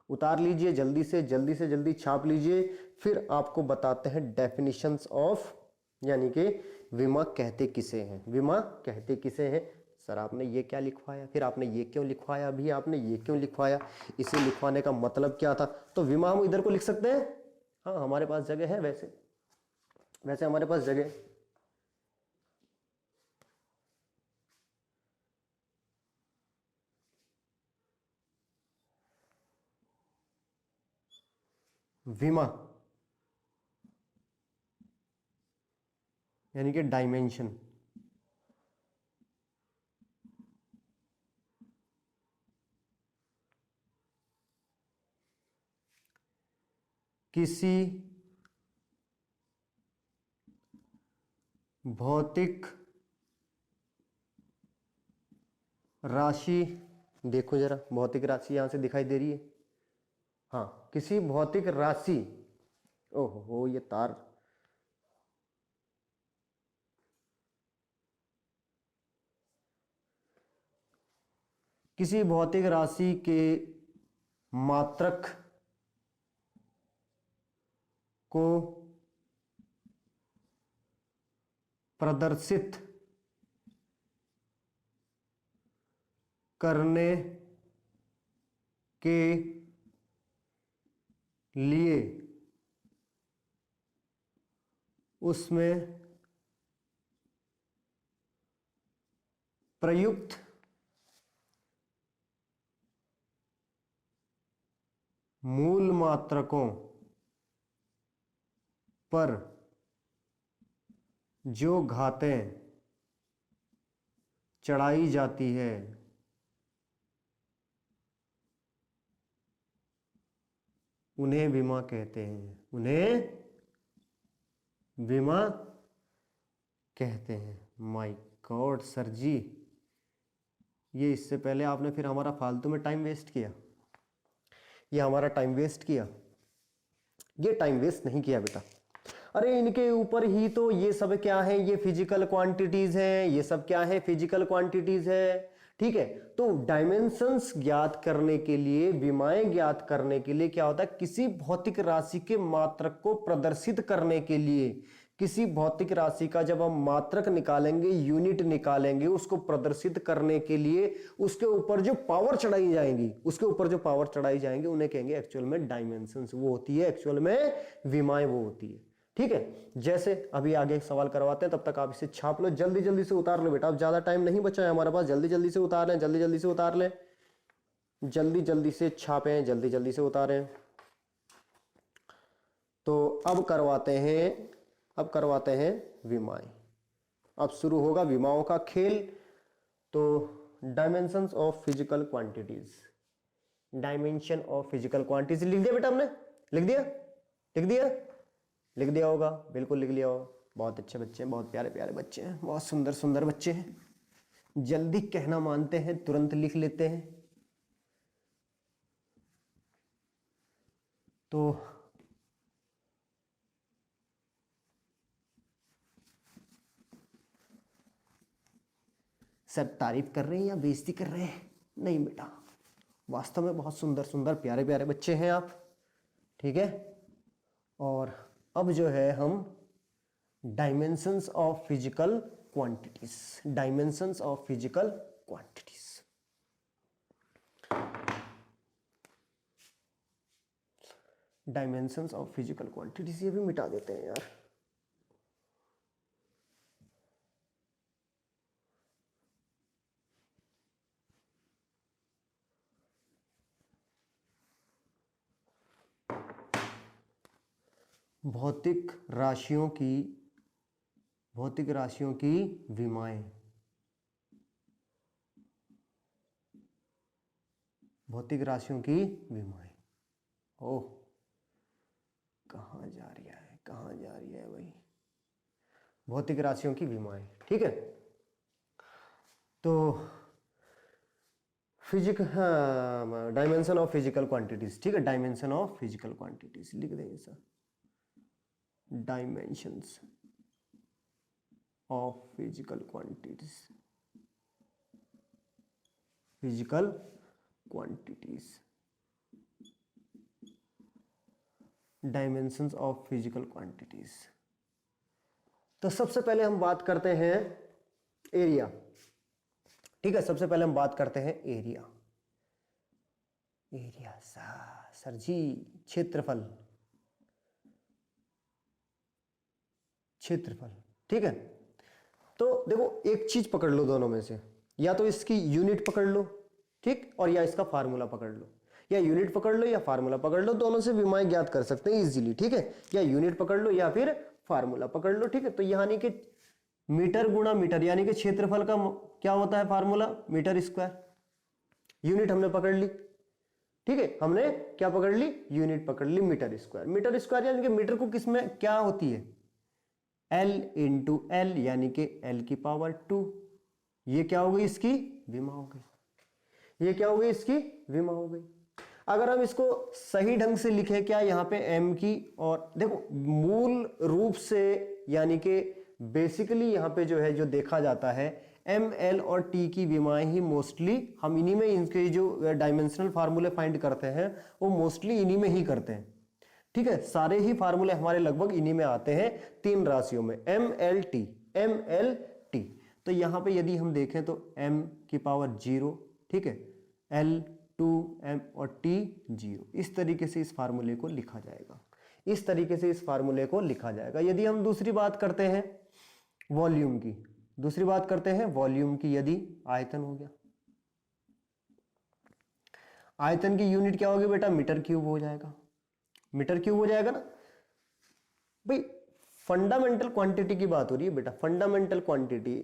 उतार लीजिए जल्दी से, जल्दी से जल्दी छाप लीजिए। फिर आपको बताते हैं डेफिनेशंस ऑफ, यानी कि विमा कहते किसे हैं। विमा कहते किसे हैं? सर आपने ये क्या लिखवाया, फिर आपने ये क्यों लिखवाया, अभी आपने ये क्यों लिखवाया, इसे लिखवाने का मतलब क्या था? तो विमा हम इधर को लिख सकते हैं। हाँ, हमारे पास जगह है, वैसे वैसे हमारे पास जगह। विमा यानी कि डायमेंशन, किसी भौतिक राशि, देखो जरा भौतिक राशि यहां से दिखाई दे रही है, हाँ किसी भौतिक राशि, ओहो ये तार, किसी भौतिक राशि के मात्रक को प्रदर्शित करने के लिए उसमें प्रयुक्त मूल मात्रकों पर जो घातें चढ़ाई जाती है उन्हें विमा कहते हैं, उन्हें विमा कहते हैं। माय गॉड सर जी, ये इससे पहले आपने फिर हमारा फालतू में टाइम वेस्ट किया, ये हमारा टाइम वेस्ट किया, ये टाइम वेस्ट नहीं किया बेटा। अरे इनके ऊपर ही तो ये सब क्या है, ये फिजिकल क्वांटिटीज हैं, ये सब क्या है, फिजिकल क्वांटिटीज है, ठीक है। तो डायमेंशंस ज्ञात करने के लिए, विमाएं ज्ञात करने के लिए क्या होता है, किसी भौतिक राशि के मात्रक को प्रदर्शित करने के लिए, किसी भौतिक राशि का जब हम मात्रक निकालेंगे, यूनिट निकालेंगे, उसको प्रदर्शित करने के लिए उसके ऊपर जो पावर चढ़ाई जाएंगी, उसके ऊपर जो पावर चढ़ाई जाएंगी उन्हें कहेंगे एक्चुअल में डायमेंशंस, वो होती है एक्चुअल में विमाएं, वो होती है, ठीक है। जैसे अभी आगे सवाल करवाते हैं, तब तक आप इसे छाप लो, जल्दी जल्दी से उतार लो बेटा, अब ज्यादा टाइम नहीं बचा है हमारे पास, जल्दी जल्दी से उतार लें, जल्दी जल्दी से उतार लें, जल्दी जल्दी से छापें, जल्दी जल्दी से उतारें। तो अब करवाते हैं विमाएं, अब शुरू होगा विमाओं का खेल। तो dimensions of physical quantities, dimension of physical quantities लिख दिया बेटा हमने, लिख दिया, लिख दिया, लिख दिया होगा, बिल्कुल लिख लिया होगा। बहुत अच्छे बच्चे हैं, बहुत प्यारे प्यारे बच्चे हैं, बहुत सुंदर सुंदर बच्चे हैं, जल्दी कहना मानते हैं, तुरंत लिख लेते हैं। तो सर तारीफ कर रहे हैं या बेइज्जती कर रहे हैं? नहीं बेटा, वास्तव में बहुत सुंदर सुंदर प्यारे प्यारे बच्चे हैं आप, ठीक है। और अब जो है हम dimensions of physical quantities, dimensions of physical quantities, dimensions of physical quantities, ये भी मिटा देते हैं यार। भौतिक राशियों की विमाएं, भौतिक राशियों की विमाएं, ओह कहाँ जा रही है, कहाँ जा रही है भाई, भौतिक राशियों की विमाएं, ठीक है। तो डायमेंशन ऑफ फिजिकल क्वांटिटीज, ठीक है, डायमेंशन ऑफ फिजिकल क्वांटिटीज लिख देंगे sir, dimensions of physical quantities, physical quantities, dimensions of physical quantities. तो सबसे पहले हम बात करते हैं एरिया, ठीक है, सबसे पहले हम बात करते हैं एरिया, एरिया सर जी, क्षेत्रफल, क्षेत्रफल, ठीक है। तो देखो एक चीज पकड़ लो दोनों में से, या तो इसकी यूनिट पकड़ लो, ठीक, और या इसका फार्मूला पकड़ लो, या यूनिट पकड़ लो या फार्मूला पकड़ लो, दोनों से विमाएं ज्ञात कर सकते हैं इजीली, ठीक है, या यूनिट पकड़ लो या फिर फार्मूला पकड़ लो, ठीक है। तो यानी कि मीटर गुणा मीटर, यानी कि क्षेत्रफल का क्या होता है फार्मूला, मीटर स्क्वायर, यूनिट हमने पकड़ ली, ठीक है, हमने क्या पकड़ ली, यूनिट पकड़ ली मीटर स्क्वायर। मीटर स्क्वायर यानी कि मीटर को किसमें क्या होती है, L इंटू एल, यानी कि L की पावर 2। ये क्या हो गई, इसकी विमा हो गई। ये क्या हो गई, इसकी विमा हो गई। अगर हम इसको सही ढंग से लिखें, क्या यहाँ पे m की, और देखो मूल रूप से यानी कि बेसिकली यहाँ पे जो है, जो देखा जाता है m, l और t की विमाएं ही मोस्टली हम इन्हीं में, इनके जो डायमेंशनल फार्मूले फाइंड करते हैं वो मोस्टली इन्हीं में ही करते हैं। ठीक है, सारे ही फार्मूले हमारे लगभग इन्हीं में आते हैं, 3 राशियों में, m, l, t, m, l, t। तो यहाँ पे यदि हम देखें तो m की पावर 0, ठीक है, l 2, m और t 0। इस तरीके से इस फार्मूले को लिखा जाएगा, इस तरीके से इस फार्मूले को लिखा जाएगा। यदि हम दूसरी बात करते हैं वॉल्यूम की, दूसरी बात करते हैं वॉल्यूम की, यदि आयतन हो गया, आयतन की यूनिट क्या होगी बेटा, मीटर क्यूब हो जाएगा, मीटर क्यूब हो जाएगा ना भाई। फंडामेंटल क्वांटिटी की बात हो रही है बेटा, fundamental quantity,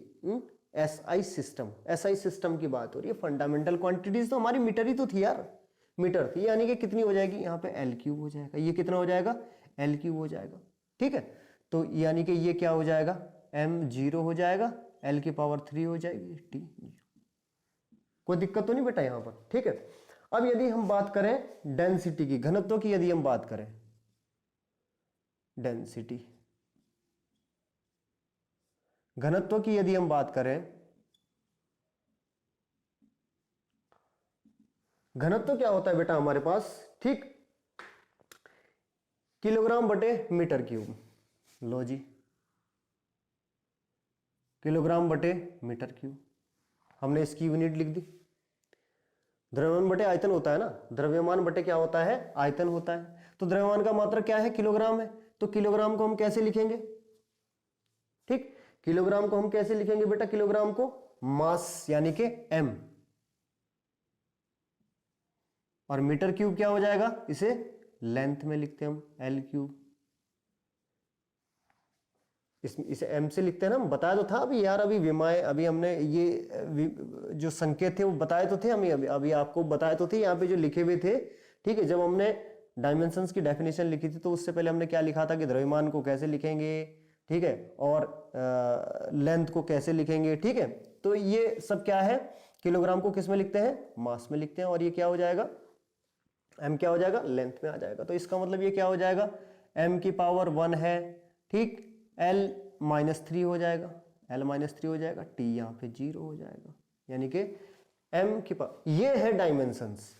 SI system, SI system की बात हो रही है। फंडामेंटल क्वांटिटीज तो हमारी मीटर ही तो थी यार, मीटर थी, यानी कि कितनी हो जाएगी, यहाँ पे एल क्यूब हो जाएगा। ये कितना हो जाएगा, एल क्यूब हो जाएगा। ठीक है, तो यानी कि ये क्या हो जाएगा, m 0 हो जाएगा, l की पावर 3 हो जाएगी, t 0। कोई दिक्कत तो नहीं बेटा यहाँ पर। ठीक है, अब यदि हम बात करें डेंसिटी की, घनत्व की यदि हम बात करें, डेंसिटी, घनत्व की यदि हम बात करें, घनत्व क्या होता है बेटा हमारे पास, ठीक, किलोग्राम बटे मीटर क्यूब। लो जी, किलोग्राम बटे मीटर क्यूब, हमने इसकी यूनिट लिख दी। द्रव्यमान बटे आयतन होता है ना, द्रव्यमान बटे क्या होता है, आयतन होता है। तो द्रव्यमान का मात्रक क्या है, किलोग्राम है, तो किलोग्राम को हम कैसे लिखेंगे, ठीक, किलोग्राम को हम कैसे लिखेंगे बेटा, किलोग्राम को मास यानी कि m, और मीटर क्यूब क्या हो जाएगा, इसे लेंथ में लिखते हैं हम, l क्यूब। इसे m से लिखते हैं ना, बताया तो था अभी यार, अभी विमाएं, अभी हमने ये जो संकेत थे वो बताए तो थे हमें, अभी आपको बताए तो थे, यहाँ पे जो लिखे हुए थे। ठीक है, जब हमने डायमेंशंस की डेफिनेशन लिखी थी तो उससे पहले हमने क्या लिखा था कि द्रव्यमान को कैसे लिखेंगे, ठीक है, और लेंथ को कैसे लिखेंगे। ठीक है, तो ये सब क्या है, किलोग्राम को किस में लिखते हैं, मास में लिखते हैं, और ये क्या हो जाएगा, m क्या हो जाएगा, लेंथ में आ जाएगा। तो इसका मतलब ये क्या हो जाएगा, m की पावर 1 है, ठीक, l -3 हो जाएगा, l -3 हो जाएगा, t यहाँ पे 0 हो जाएगा, यानी कि m की पावर, ये है डायमेंशंस।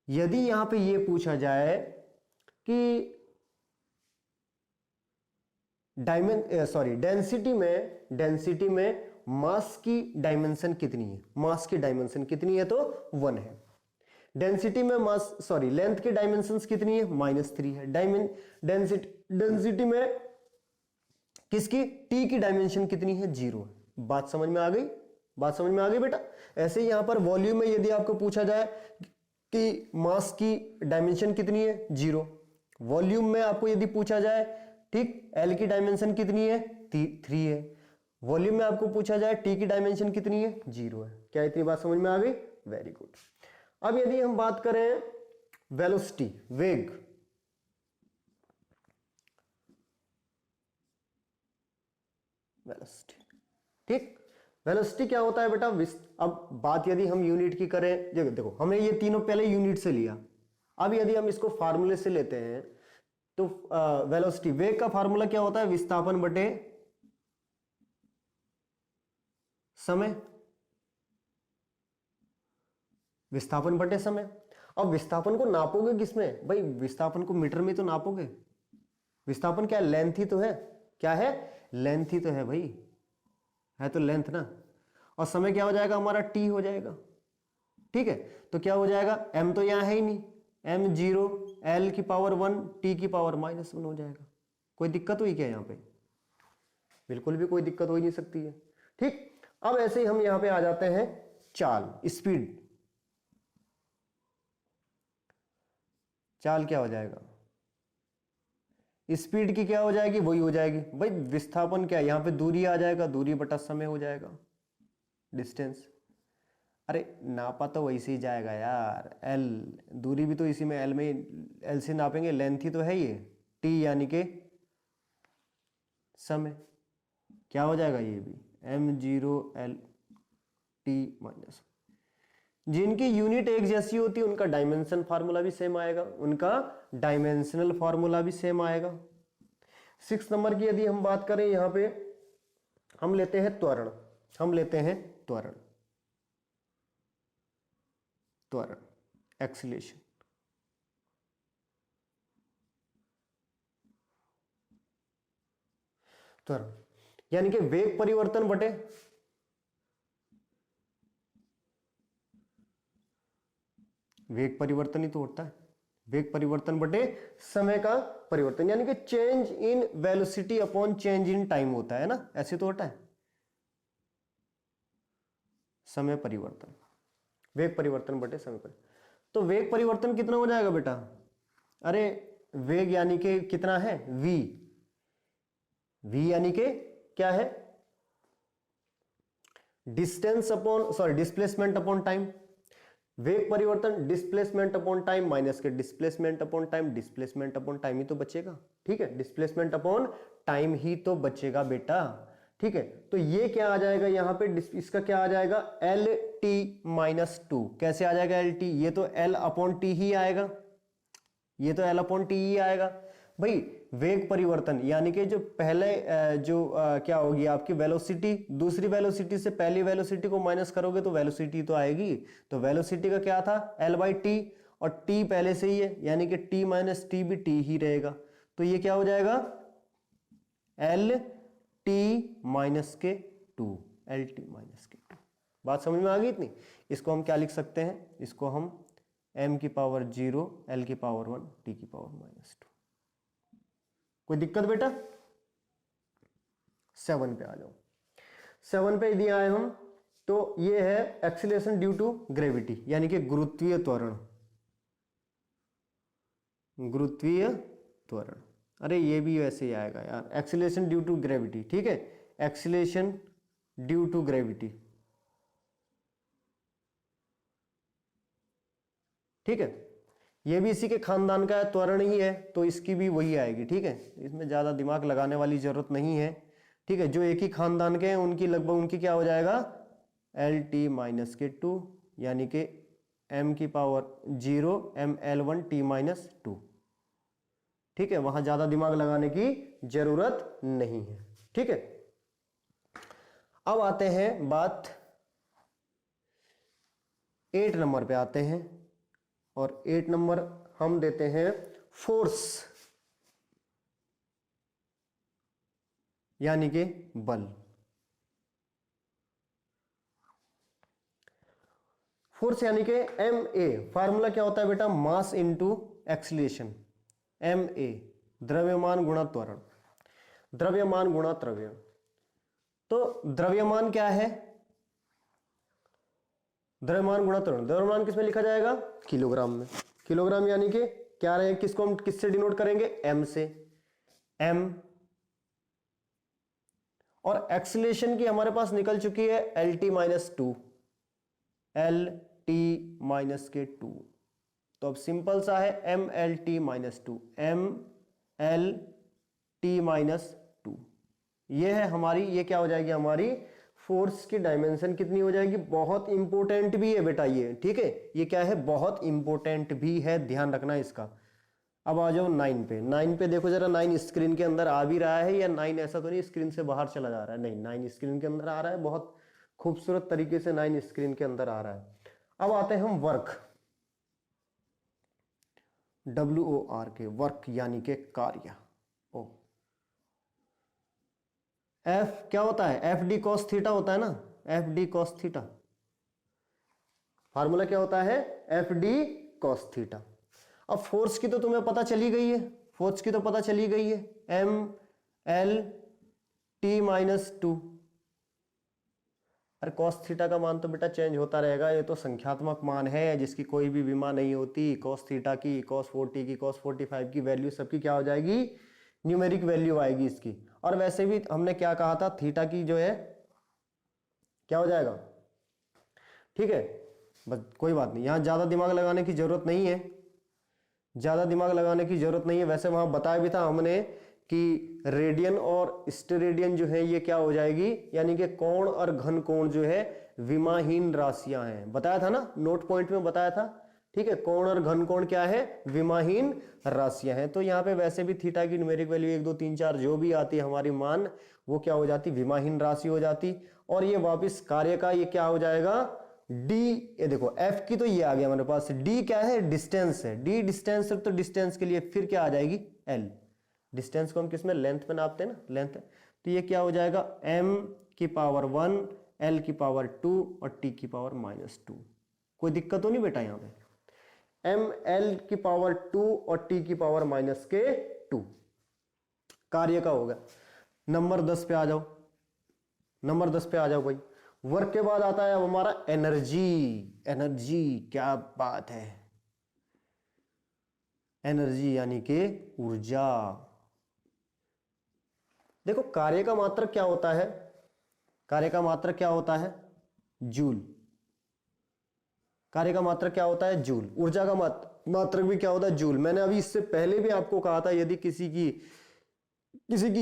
यदि यहाँ पे ये पूछा जाए कि डेंसिटी में मास की डायमेंशन कितनी है, मास की डायमेंशन कितनी है, तो 1 है। डेंसिटी में मास, सॉरी, लेंथ की डायमेंशंस कितनी है, -3 है। डेंसिटी में किसकी, टी की डायमेंशन कितनी है, 0 है। बात समझ में आ गई, बात समझ में आ गई बेटा। ऐसे ही यहां पर वॉल्यूम में यदि आपको पूछा जाए कि मास की डायमेंशन कितनी है, 0। वॉल्यूम में आपको यदि पूछा जाए, ठीक, एल की डायमेंशन कितनी है, 3 है। वॉल्यूम में आपको पूछा जाए टी की डायमेंशन कितनी है, 0 है। क्या इतनी बात समझ में आ गई, वेरी गुड। अब यदि हम बात करें वेलोसिटी, वेग, वेलोसिटी, ठीक, वेलोसिटी क्या होता है बेटा, अब बात यदि हम यूनिट की करें, देखो हमने ये तीनों पहले यूनिट से लिया, अब यदि हम इसको फार्मूले से लेते हैं तो वेलोसिटी, वेग का फार्मूला क्या होता है, विस्थापन बटे समय, विस्थापन बटे समय। अब विस्थापन को नापोगे किसमें भाई, विस्थापन को मीटर में तो नापोगे। विस्थापन क्या है, लेंथ ही तो है, क्या है, लेंथ ही तो है भाई, है तो लेंथ ना। और समय क्या हो जाएगा हमारा, टी हो जाएगा। ठीक है, तो क्या हो जाएगा, m तो यहां है ही नहीं, m 0, l की पावर 1, t की पावर -1 हो जाएगा। कोई दिक्कत हुई क्या यहाँ पे, बिल्कुल भी कोई दिक्कत हो ही नहीं सकती है। ठीक, अब ऐसे ही हम यहाँ पे आ जाते हैं चाल, स्पीड। चाल क्या हो जाएगा, स्पीड की क्या हो जाएगी, वही हो जाएगी भाई, विस्थापन क्या है, यहाँ पे दूरी आ जाएगा, दूरी बटा समय हो जाएगा, डिस्टेंस। अरे नापा तो वैसे ही जाएगा यार, एल दूरी भी तो इसी में, एल में एल से नापेंगे, लेंथ ही तो है ये, टी यानी के समय, क्या हो जाएगा ये भी m0 lt माइनस। जिनकी यूनिट एक जैसी होती है उनका डायमेंशन फार्मूला भी सेम आएगा, उनका डायमेंशनल फार्मूला भी सेम आएगा। 6 नंबर की यदि हम बात करें, यहां पे हम लेते हैं त्वरण, त्वरण एक्सीलरेशन। त्वरण यानी कि वेग परिवर्तन बटे वेग परिवर्तन ही तो होता है, वेग परिवर्तन बटे समय का परिवर्तन, यानी कि change in velocity upon change in time होता है ना, ऐसे तो होता है। समय परिवर्तन, वेग परिवर्तन बटे समय परिवर्तन। तो वेग परिवर्तन कितना हो जाएगा बेटा? अरे वेग यानी कि कितना है v, v यानी कि क्या है? Distance upon sorry displacement upon time. वेग परिवर्तन डिस्प्लेसमेंट अपॉन टाइम माइनस के displacement upon time, displacement upon time ही तो बचेगा, ठीक है, डिस्प्लेसमेंट अपॉन टाइम ही तो बचेगा बेटा, ठीक है। तो ये क्या आ जाएगा यहाँ पे, इसका क्या आ जाएगा एल टी माइनस टू। कैसे आ जाएगा एल टी? ये तो एल अपॉन टी ही आएगा, ये तो एल अपॉन टी ही आएगा भाई। वेग परिवर्तन यानी कि जो पहले क्या होगी आपकी वेलोसिटी, दूसरी वेलोसिटी से पहली वेलोसिटी को माइनस करोगे तो वेलोसिटी तो आएगी। तो वेलोसिटी का क्या था एल बाई टी, और टी पहले से ही है यानी कि टी माइनस टी भी टी ही रहेगा। तो ये क्या हो जाएगा एल टी माइनस के टू, एल टी माइनस के टू। बात समझ में आ गई इतनी? इसको हम क्या लिख सकते हैं? इसको हम m की पावर 0 l की पावर 1 t की पावर माइनस 2। कोई दिक्कत बेटा? 7 पे आ जाओ। 7 पे यदि आए हम तो ये है एक्सीलरेशन ड्यू टू ग्रेविटी, यानी कि गुरुत्वीय त्वरण, गुरुत्वीय त्वरण। अरे ये भी वैसे ही आएगा यार, एक्सीलरेशन ड्यू टू ग्रेविटी, ठीक है, एक्सीलरेशन ड्यू टू ग्रेविटी, ठीक है। ये भी इसी के खानदान का त्वरण ही है, तो इसकी भी वही आएगी, ठीक है। इसमें ज्यादा दिमाग लगाने वाली जरूरत नहीं है, ठीक है। जो एक ही खानदान के हैं उनकी लगभग उनकी क्या हो जाएगा एल टी माइनस के टू, यानी कि m की पावर 0 ml1 t माइनस 2, ठीक है। वहां ज्यादा दिमाग लगाने की जरूरत नहीं है, ठीक है। अब आते हैं बात 8 नंबर पे आते हैं, और 8 नंबर हम देते हैं फोर्स, यानी कि बल। फोर्स यानी कि एम ए, फार्मूला क्या होता है बेटा? Mass into acceleration, M A द्रव्यमान गुणा त्वरण, द्रव्यमान गुणा त्वरण। तो द्रव्यमान क्या है? द्रव्यमान गुणा त्वरण, द्रव्यमान किसमें लिखा जाएगा? किलोग्राम में। किलोग्राम यानी कि क्या रहे, किसको हम किससे डिनोट करेंगे? एम से, एम। और एक्सीलरेशन की हमारे पास निकल चुकी है L T minus two, L T minus के टू। तो अब सिंपल सा है M L T minus two, M L T minus two. ये है हमारी, ये क्या हो जाएगी हमारी फोर्स की डायमेंशन कितनी हो जाएगी? बहुत इंपॉर्टेंट भी है बेटा ये, ठीक है। ये क्या है? बहुत इंपॉर्टेंट भी है, ध्यान रखना इसका। अब आ जाओ 9 पे। 9 पे देखो जरा, 9 स्क्रीन के अंदर आ भी रहा है या 9 ऐसा तो नहीं स्क्रीन से बाहर चला जा रहा है? नहीं, 9 स्क्रीन के अंदर आ रहा है, बहुत खूबसूरत तरीके से 9 स्क्रीन के अंदर आ रहा है। अब आते हैं हम वर्क, WOR के, वर्क यानी के कार्य। ओ एफ क्या होता है? एफ डी कॉस थीटा होता है ना, F D cos theta. Formula क्या होता है? F D cos theta. अब फोर्स की तो तुम्हें पता चली गई है, फोर्स की तो पता चली गई है, M L T minus two. अरे कॉस थीटा का मान तो बेटा चेंज होता रहेगा, ये तो संख्यात्मक मान है जिसकी कोई भी विमा नहीं होती। कॉस थीटा की, कॉस 40 की, कॉस 45 की वैल्यू सबकी क्या हो जाएगी? न्यूमेरिक वैल्यू आएगी इसकी। और वैसे भी हमने क्या कहा था, थीटा की जो है क्या हो जाएगा? ठीक है, बस कोई बात नहीं, यहाँ ज्यादा दिमाग लगाने की जरूरत नहीं है, ज्यादा दिमाग लगाने की जरूरत नहीं है। वैसे वहां बताया भी था हमने कि रेडियन और स्टेरेडियन जो है ये क्या हो जाएगी, यानी कि कोण और घन कोण जो है विमाहीन राशियां हैं, बताया था ना, नोट पॉइंट में बताया था। ठीक है, कोण और घन कोण क्या है, विमाहीन राशियां हैं। तो यहाँ पे वैसे भी थीटा की न्यूमेरिक वैल्यू 1 2 3 4 जो भी आती है हमारी मान, वो क्या हो जाती, विमाहीन राशि हो जाती। और ये वापिस कार्य का ये क्या हो जाएगा, डी, ये देखो एफ की तो ये आ गया हमारे पास, डी क्या है, डिस्टेंस है, डी डिस्टेंस है, तो डिस्टेंस के लिए फिर क्या आ जाएगी, एल। डिस्टेंस को हम किस में, लेंथ में नापते हैं ना, लेंथ। तो ये क्या हो जाएगा, m की पावर 1, l की पावर 2 और t की पावर -2। कोई दिक्कत तो नहीं बेटा यहाँ पे, m l की पावर 2 और t की पावर -2 कार्य का होगा। नंबर 10 पे आ जाओ, नंबर 10 पे आ जाओ भाई। वर्क के बाद आता है अब हमारा एनर्जी। एनर्जी क्या बात है, एनर्जी यानी कि ऊर्जा। देखो कार्य का मात्रक क्या होता है, कार्य का मात्रक क्या होता है, जूल। कार्य का मात्रक क्या होता है, जूल। ऊर्जा का मात्रक भी क्या होता है, जूल। मैंने अभी इससे पहले भी आपको कहा था, यदि किसी की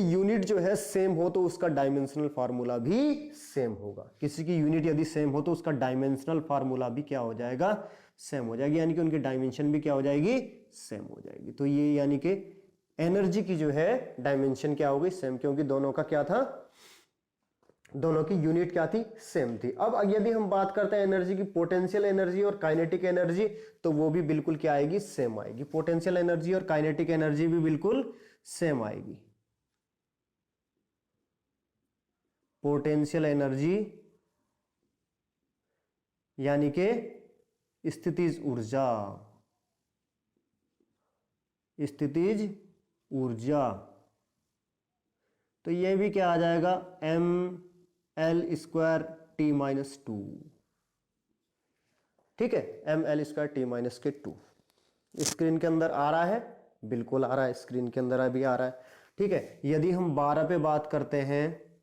यूनिट जो है सेम हो तो उसका डायमेंशनल फार्मूला भी सेम होगा। किसी की यूनिट यदि सेम हो तो उसका डायमेंशनल फार्मूला भी क्या हो जाएगा, सेम हो जाएगी, यानी कि उनकी डायमेंशन भी क्या हो जाएगी, सेम हो जाएगी। तो ये यानी कि एनर्जी की जो है डायमेंशन क्या हो गई, सेम, क्योंकि दोनों का क्या था, दोनों की यूनिट क्या थी, सेम थी। अब यदि हम बात करते हैं एनर्जी की, पोटेंशियल एनर्जी और काइनेटिक एनर्जी, तो वो भी बिल्कुल क्या आएगी, सेम आएगी। पोटेंशियल एनर्जी और काइनेटिक एनर्जी भी बिल्कुल सेम आएगी। पोटेंशियल एनर्जी यानी कि स्थितिज ऊर्जा, स्थितिज ऊर्जा, तो ये भी क्या आ जाएगा, ml²T-2। ठीक है, ml²T-2 स्क्रीन के अंदर आ रहा है, बिल्कुल आ रहा है, स्क्रीन के अंदर अभी आ रहा है। ठीक है, यदि हम 12 पे बात करते हैं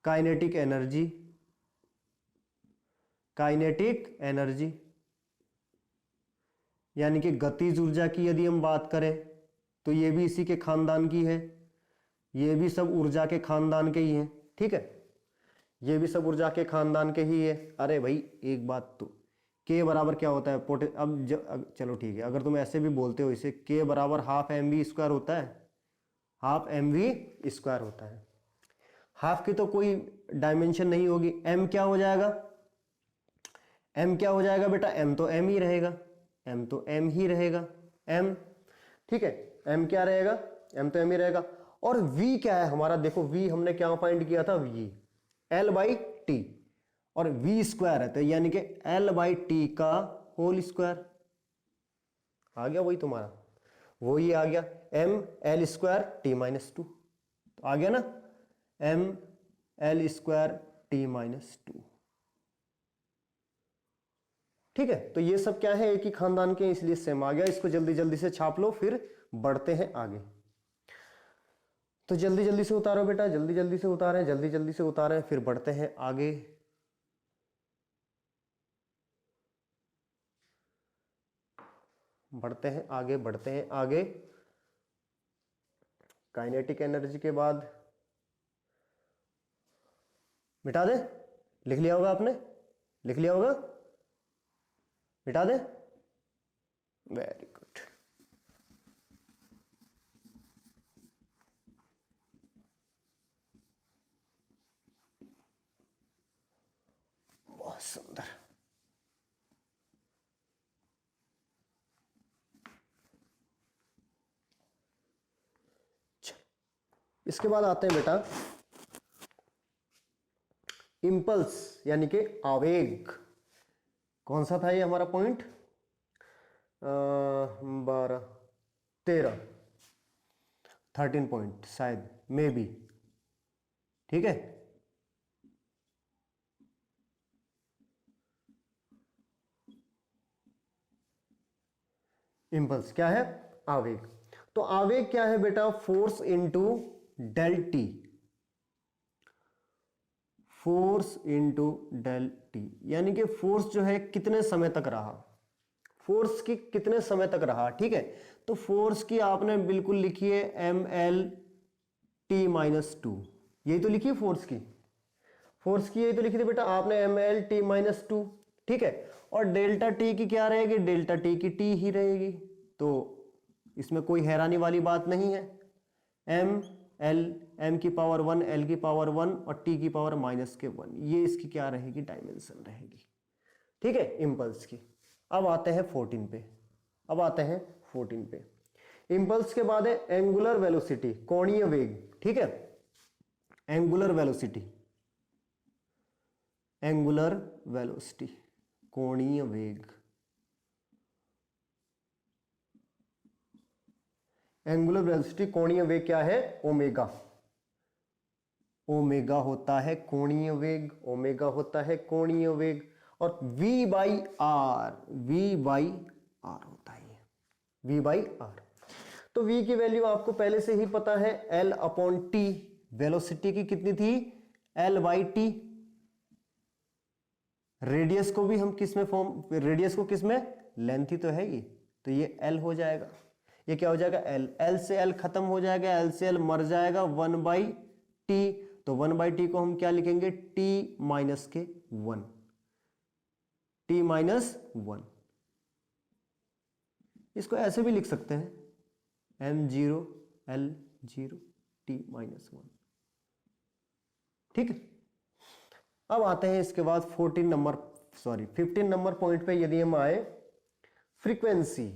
काइनेटिक एनर्जी, काइनेटिक एनर्जी यानी कि गतिज ऊर्जा की यदि हम बात करें तो ये भी इसी के खानदान की है, ये भी सब ऊर्जा के खानदान के ही हैं। ठीक है, ये भी सब ऊर्जा के खानदान के ही है। अरे भाई एक बात, तो k बराबर क्या होता है, अब चलो ठीक है, अगर तुम ऐसे भी बोलते हो इसे, k बराबर ½ mv² होता है, ½ mv² होता है। हाफ की तो कोई डायमेंशन नहीं होगी, m क्या हो जाएगा, m क्या हो जाएगा बेटा, m तो m ही रहेगा, m तो m ही रहेगा, m। ठीक है, m क्या रहेगा, m तो m ही रहेगा। और v क्या है हमारा, देखो v हमने क्या फाइंड किया था, v L/T, और v² है तो यानी कि L/T का होल स्क्वायर आ गया, वही तुम्हारा, वही आ गया, ml²T-2 तो आ गया ना, ml²T-2। ठीक है, तो ये सब क्या है, एक ही खानदान के, इसलिए सेम आ गया। इसको जल्दी जल्दी से छाप लो, फिर बढ़ते हैं आगे। तो जल्दी जल्दी से उतारो बेटा, जल्दी जल्दी से उतारें, जल्दी जल्दी से उतारें, फिर बढ़ते हैं आगे। बढ़ते हैं आगे, बढ़ते हैं आगे। काइनेटिक एनर्जी के बाद मिटा दे, लिख लिया होगा आपने, लिख लिया होगा, मिटा दे, वेरी गुड। बहुत सुंदर। इसके बाद आते हैं बेटा इंपल्स यानी कि आवेग। कौन सा था ये हमारा पॉइंट, 12 13 13 पॉइंट शायद, मे बी। ठीक है, इंपल्स क्या है, आवेग। तो आवेग क्या है बेटा, force into del T, force into del T, यानी कि फोर्स जो है कितने समय तक रहा, फोर्स की कितने समय तक रहा। ठीक है, तो फोर्स की आपने बिल्कुल लिखी है M L T minus two, यही तो लिखी है फोर्स की, फोर्स की यही तो लिखी थी बेटा आपने M L T minus two. ठीक है, और डेल्टा टी की क्या रहेगी, डेल्टा टी की टी ही रहेगी, तो इसमें कोई हैरानी वाली बात नहीं है। एम एल, एम की पावर वन, एल की पावर वन और टी की पावर माइनस के वन, ये इसकी क्या रहेगी, डायमेंशन रहेगी। ठीक है, इंपल्स की। अब आते हैं 14 पे, अब आते हैं 14 पे। इंपल्स के बाद है एंगुलर वेलोसिटी, कोणीय वेग। ठीक है, एंगुलर वेलोसिटी, एंगुलर वेलोसिटी, कोणीय वेग। एंगुलर वेलोसिटी कोणीय वेग क्या है, ओमेगा। ओमेगा होता है कोणीय वेग, ओमेगा होता है कोणीय वेग, और v by R, v by R होता है, v बाई आर। तो v की वैल्यू आपको पहले से ही पता है, l अपॉन टी, वेलोसिटी की कितनी थी, l बाई टी। रेडियस को भी हम किस में फॉर्म, रेडियस को किस में, लेंथ ही तो है ये, तो ये l हो जाएगा, ये क्या हो जाएगा l, l से l खत्म हो जाएगा, l से l मर जाएगा, 1 बाई टी, तो 1 बाई टी को हम क्या लिखेंगे, t माइनस के 1, t माइनस 1। इसको ऐसे भी लिख सकते हैं, m0 l0 t माइनस 1। ठीक है, अब आते हैं इसके बाद 14 नंबर, सॉरी 15 नंबर पॉइंट पे यदि हम आए, फ्रीक्वेंसी,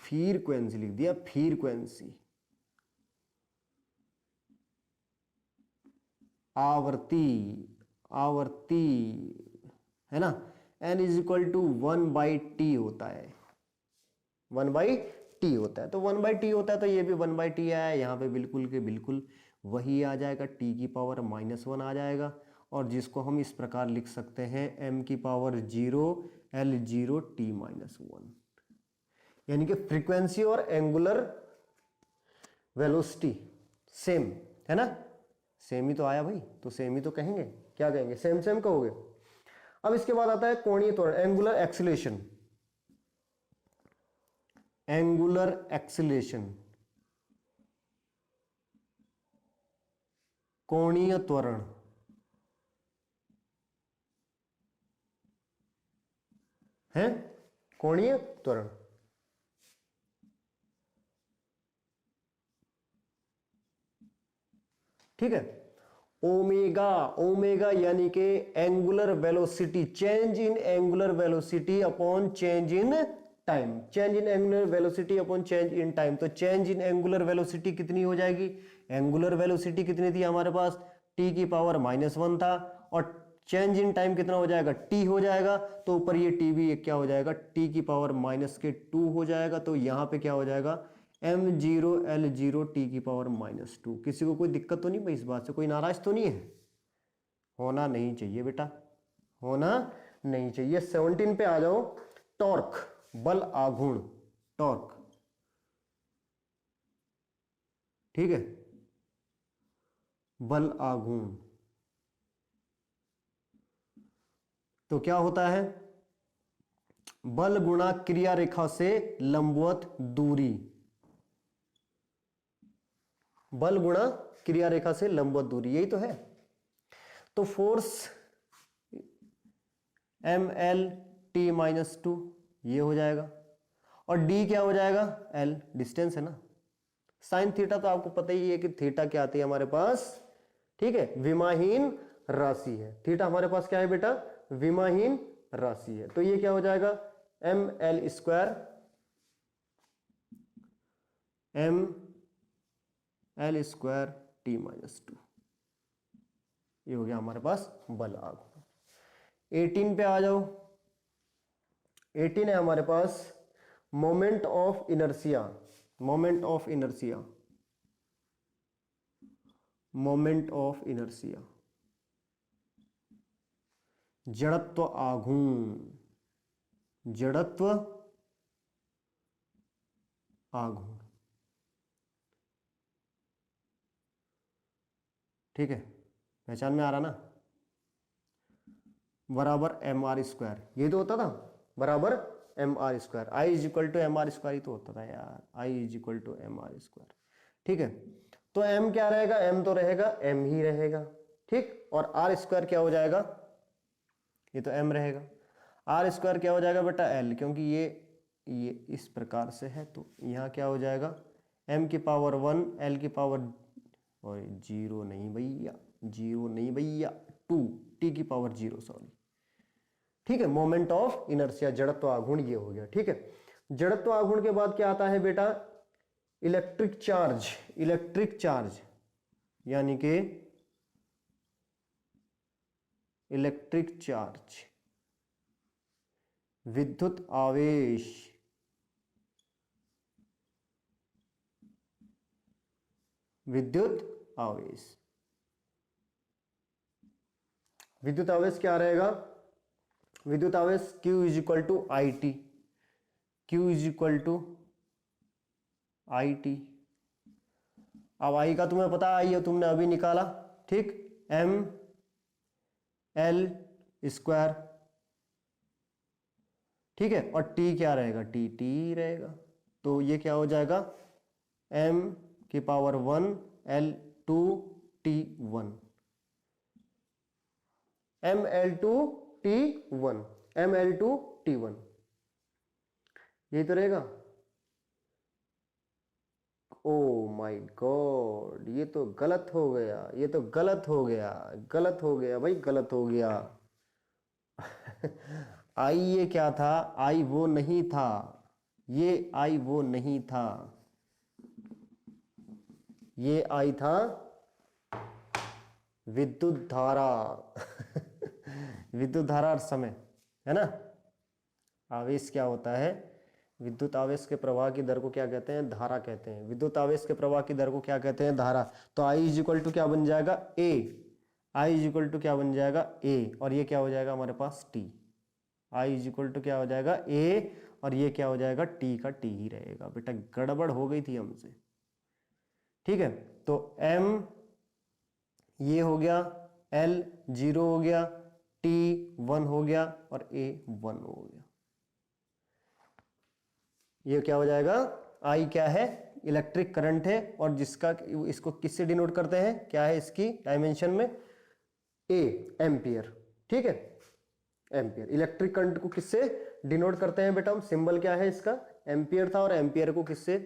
फ्रीक्वेंसी लिख दिया, फ्रीक्वेंसी, आवर्ती, आवर्ती है ना, n is equal to 1 by T होता है, 1 बाई टी होता है, तो 1 बाई टी होता है, तो ये भी 1 बाई टी आया, यहाँ पे बिल्कुल के बिल्कुल वही आ जाएगा, t की पावर माइनस 1 आ जाएगा, और जिसको हम इस प्रकार लिख सकते हैं m की पावर 0 l0 t माइनस 1, यानी कि फ्रीक्वेंसी और एंगुलर वेलोसिटी सेम है ना, सेम ही तो आया भाई, तो सेम ही तो कहेंगे, क्या कहेंगे, सेम सेम कहोगे। अब इसके बाद आता है कोणीय त्वरण, एंगुलर एक्सीलरेशन, एंगुलर एक्सीलरेशन, कोणीय त्वरण है, कोणीय त्वरण। ठीक है, ओमेगा, ओमेगा यानी कि angular velocity, change in angular velocity upon change in time, change in angular velocity upon change in time. तो चेंज इन एंगुलर वेलोसिटी कितनी हो जाएगी, एंगुलर वेलोसिटी कितनी थी हमारे पास, टी की पावर माइनस 1 था, और चेंज इन टाइम कितना हो जाएगा, टी हो जाएगा, तो ऊपर ये टी भी क्या हो जाएगा, टी की पावर माइनस के 2 हो जाएगा, तो यहां पे क्या हो जाएगा, m0 l0 t की पावर माइनस 2। किसी को कोई दिक्कत तो नहीं भाई, इस बात से कोई नाराज तो नहीं है, होना नहीं चाहिए बेटा, होना नहीं चाहिए। 17 पे आ जाओ, टॉर्क, बल आघूर्ण, टॉर्क। ठीक है, बल आघूर्ण, तो क्या होता है, बल गुणा क्रिया रेखा से लंबवत दूरी, बल गुणा क्रिया रेखा से लंबवत दूरी, यही तो है। तो force M L T minus 2 ये हो जाएगा, और डी क्या हो जाएगा, एल डिस्टेंस है ना, साइन थीटा तो आपको पता ही है कि थीटा क्या आती है हमारे पास, ठीक है, विमाहीन राशि है, थीटा हमारे पास क्या है बेटा, विमाहीन राशि है, तो ये क्या हो जाएगा, M L square, M L square T minus 2, ये हो गया हमारे पास बल आघूर्ण। 18 पे आ जाओ, 18 है हमारे पास moment of inertia, moment of inertia, moment of inertia, जड़त्व आघूर्ण, जड़त्व आघूर्ण, ठीक है, पहचान में आ रहा ना, बराबर एम आर स्क्वायर, ये तो होता था बराबर M R square, I is equal to M R square ही तो होता था यार, I is equal to M R square. ठीक है, तो एम क्या रहेगा, एम तो रहेगा एम ही रहेगा, ठीक, और आर स्क्वायर क्या हो जाएगा, ये तो एम रहेगा, आर स्क्वायर क्या हो जाएगा बेटा एल, क्योंकि ये इस प्रकार से है, तो यहाँ क्या हो जाएगा एम की पावर 1 एल की पावर, और जीरो नहीं भैया, जीरो नहीं भैया, 2 टी की पावर 0, सॉरी। ठीक है, मोमेंट ऑफ इनर्शिया, जड़त्व आघूर्ण, ये हो गया। ठीक है, जड़त्व आघूर्ण के बाद क्या आता है बेटा, इलेक्ट्रिक चार्ज, इलेक्ट्रिक चार्ज यानी कि इलेक्ट्रिक चार्ज, विद्युत आवेश, विद्युत आवेश, विद्युत आवेश क्या रहेगा, विद्युत आवेश Q is equal to I T, Q is equal to I T. अब आई का तुम्हें पता, आई है तुमने अभी निकाला, ठीक, एम एल स्क्वायर, ठीक है, और टी क्या रहेगा, टी टी रहेगा, तो ये क्या हो जाएगा एम की power 1 L 2 T 1, M L 2 T 1, M L 2 T 1, यही तो रहेगा। ओ माय गॉड, ये तो गलत हो गया, ये तो गलत हो गया, गलत हो गया भाई, गलत हो गया। आई ये क्या था, आई वो नहीं था, ये आई वो नहीं था, ये आई था विद्युत धारा। विद्युत धारा और समय, है ना। आवेश क्या होता है, विद्युत आवेश के प्रवाह की दर को क्या कहते हैं, धारा कहते हैं। विद्युत आवेश के प्रवाह की दर को क्या कहते हैं, धारा। तो आई इज इक्वल टू क्या बन जाएगा, ए, आई इज इक्वल टू क्या बन जाएगा, ए, और ये क्या हो जाएगा हमारे पास T. I is equal to क्या हो जाएगा, ए, और ये क्या हो जाएगा, टी का टी ही रहेगा। बेटा गड़बड़ हो गई थी हमसे, ठीक है। तो एम ये हो गया, एल 0 हो गया, टी 1 हो गया, और ए 1 हो गया। ये क्या हो जाएगा, आई क्या है, इलेक्ट्रिक करंट है, और जिसका इसको किससे डिनोट करते हैं, क्या है इसकी डायमेंशन में, ए, एम्पियर, ठीक है, एम्पियर। इलेक्ट्रिक करंट को किससे डिनोट करते हैं बेटा हम, सिंबल क्या है इसका, एम्पियर था, और एम्पियर को किससे,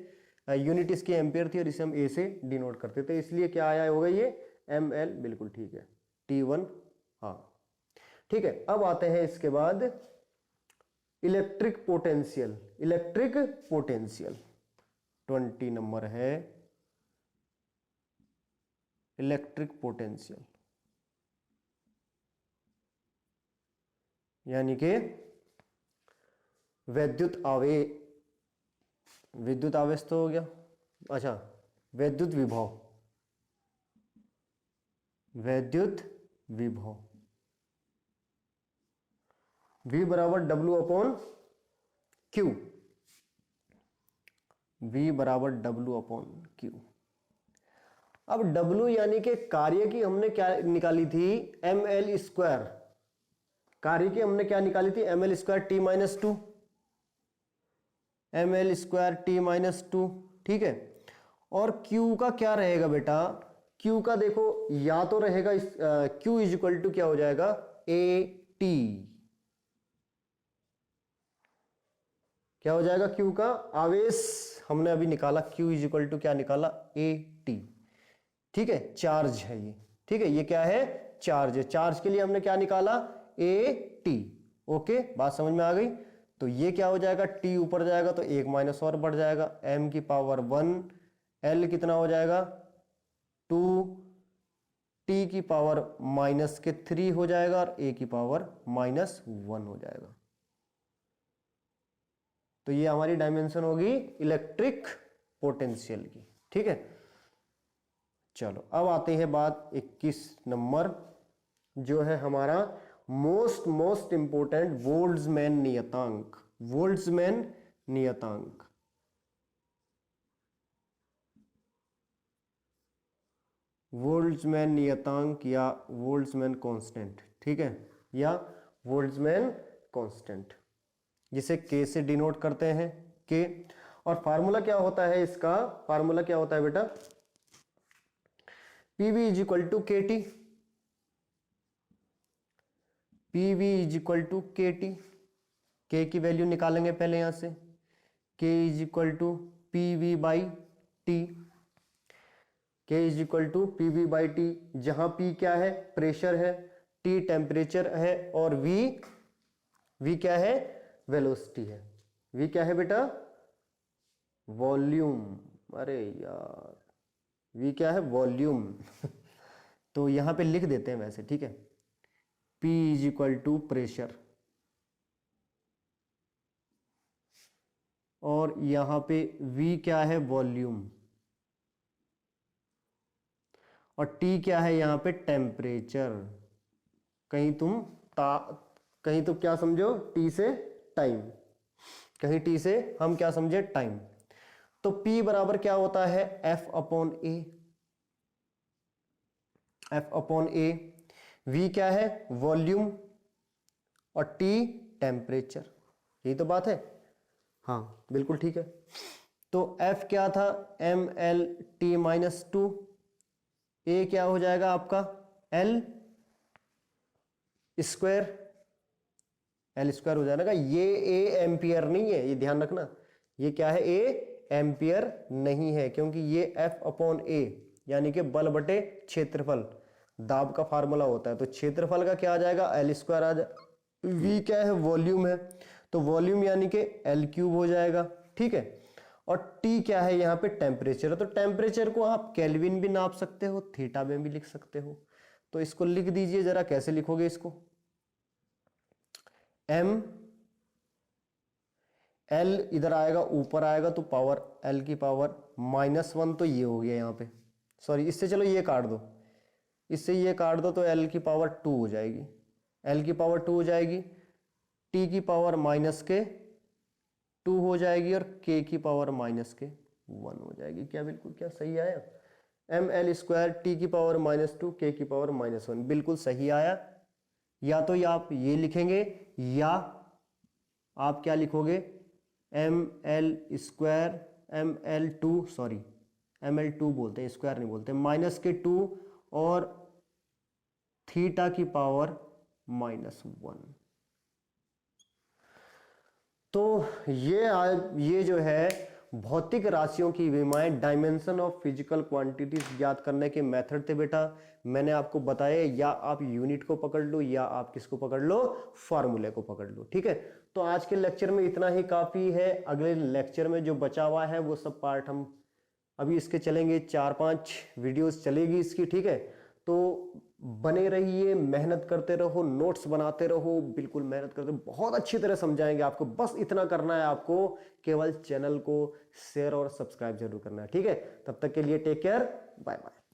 यूनिट इसकी एम्पियर थी, और इसे हम ए से डिनोट करते थे, इसलिए क्या आया होगा ये एम एल, बिल्कुल ठीक है, T1, हाँ ठीक है। अब आते हैं इसके बाद electric potential, electric potential 20 number है, इलेक्ट्रिक पोटेंशियल यानी कि विद्युत आवेश, विद्युत आवेश तो हो गया, अच्छा विद्युत विभव, विद्युत विभव, V बराबर W अपॉन Q, V बराबर W अपॉन Q। अब W यानी कि कार्य की हमने क्या निकाली थी, ml स्क्वायर, कार्य की हमने क्या निकाली थी, ml square T minus 2, ml square T minus 2, ठीक है। और Q का क्या रहेगा बेटा, Q का देखो या तो रहेगा Q इज इक्वल टू क्या हो जाएगा, AT, क्या हो जाएगा Q का, आवेश हमने अभी निकाला, Q इज इक्वल टू क्या निकाला, AT, ठीक है, चार्ज है ये, ठीक है, ये क्या है, चार्ज है। चार्ज के लिए हमने क्या निकाला, AT, ओके, बात समझ में आ गई। तो ये क्या हो जाएगा, T ऊपर जाएगा तो एक माइनस और बढ़ जाएगा, m की पावर 1, L कितना हो जाएगा 2, T की पावर माइनस के 3 हो जाएगा, और A की पावर माइनस 1 हो जाएगा। तो ये हमारी डायमेंशन होगी इलेक्ट्रिक पोटेंशियल की, ठीक है। चलो अब आते हैं बात 21 नंबर, जो है हमारा मोस्ट इंपोर्टेंट बोल्ट्जमैन नियतांक, बोल्ट्जमैन नियतांक। बोल्ट्जमैन नियतांक या बोल्ट्जमैन कांस्टेंट, ठीक है, या बोल्ट्जमैन कांस्टेंट, जिसे के से डिनोट करते हैं, के। और फार्मूला क्या होता है इसका, फार्मूला क्या होता है बेटा, PV is equal to K T, PV is equal to K T, K की वैल्यू निकालेंगे पहले यहां से, K is equal to P V by T, K is equal to P V by T, जहां पी क्या है, pressure है, T temperature है, और वी क्या है, वेलोसिटी है। वी क्या है बेटा, वॉल्यूम, अरे यार वी क्या है, वॉल्यूम तो यहां पे लिख देते हैं वैसे, ठीक है, P is equal to pressure, और यहां पे V क्या है, वॉल्यूम, और T क्या है यहां पे, टेम्परेचर। कहीं तो क्या समझो, T से टाइम, कहीं T से हम क्या समझे, टाइम। तो P बराबर क्या होता है, F अपॉन ए, F अपॉन ए। V क्या है, वॉल्यूम, और T टेम्परेचर, यही तो बात है, हाँ बिल्कुल ठीक है। तो F क्या था, mL/T माइनस 2, A क्या हो जाएगा आपका, L स्क्वायर, L स्क्वायर हो जाएगा। ये A एम्पियर नहीं है, ये ध्यान रखना, ये क्या है, A एम्पियर नहीं है, क्योंकि ये F अपॉन A यानी कि बल बटे क्षेत्रफल, दाब का फार्मूला होता है। तो क्षेत्रफल का क्या आ जाएगा, L स्क्वायर आ जाएगा। V क्या है, वॉल्यूम है, तो वॉल्यूम यानी कि L क्यूब हो जाएगा, ठीक है। और T क्या है, यहाँ पे टेम्परेचर है, तो टेम्परेचर को आप केल्विन भी नाप सकते हो, थीटा में भी लिख सकते हो। तो इसको लिख दीजिए जरा, कैसे लिखोगे इसको, M L इधर आएगा, ऊपर आएगा तो पावर L की पावर -1, तो ये हो गया यहाँ पे, सॉरी इससे चलो ये काट दो, इससे ये काट दो, तो L की पावर 2 हो जाएगी, L की पावर 2 हो जाएगी, T की पावर -2 हो जाएगी, और K की पावर -1 हो जाएगी। क्या बिल्कुल क्या सही आया, mL स्क्वायर T की पावर -2 K की पावर -1, बिल्कुल सही आया। या तो आप ये लिखेंगे, या आप क्या लिखोगे, mL square mL2, sorry mL2 बोलते हैं, स्क्वायर नहीं बोलते, -2 और थीटा की पावर -1। तो ये जो है भौतिक राशियों की विमाएं, डायमेंशन ऑफ फिजिकल क्वांटिटीज ज्ञात करने के मेथड थे बेटा, मैंने आपको बताया। या आप यूनिट को पकड़ लो, या आप किसको पकड़ लो, फार्मूले को पकड़ लो, ठीक है। तो आज के लेक्चर में इतना ही काफी है। अगले लेक्चर में जो बचा हुआ है वो सब पार्ट हम अभी इसके चलेंगे, 4-5 वीडियोस चलेगी इसकी, ठीक है। तो बने रहिए, मेहनत करते रहो, नोट्स बनाते रहो, बिल्कुल मेहनत करते रहो, बहुत अच्छी तरह समझाएंगे आपको। बस इतना करना है आपको, केवल चैनल को शेयर और सब्सक्राइब जरूर करना है, ठीक है। तब तक के लिए टेक केयर, बाय बाय।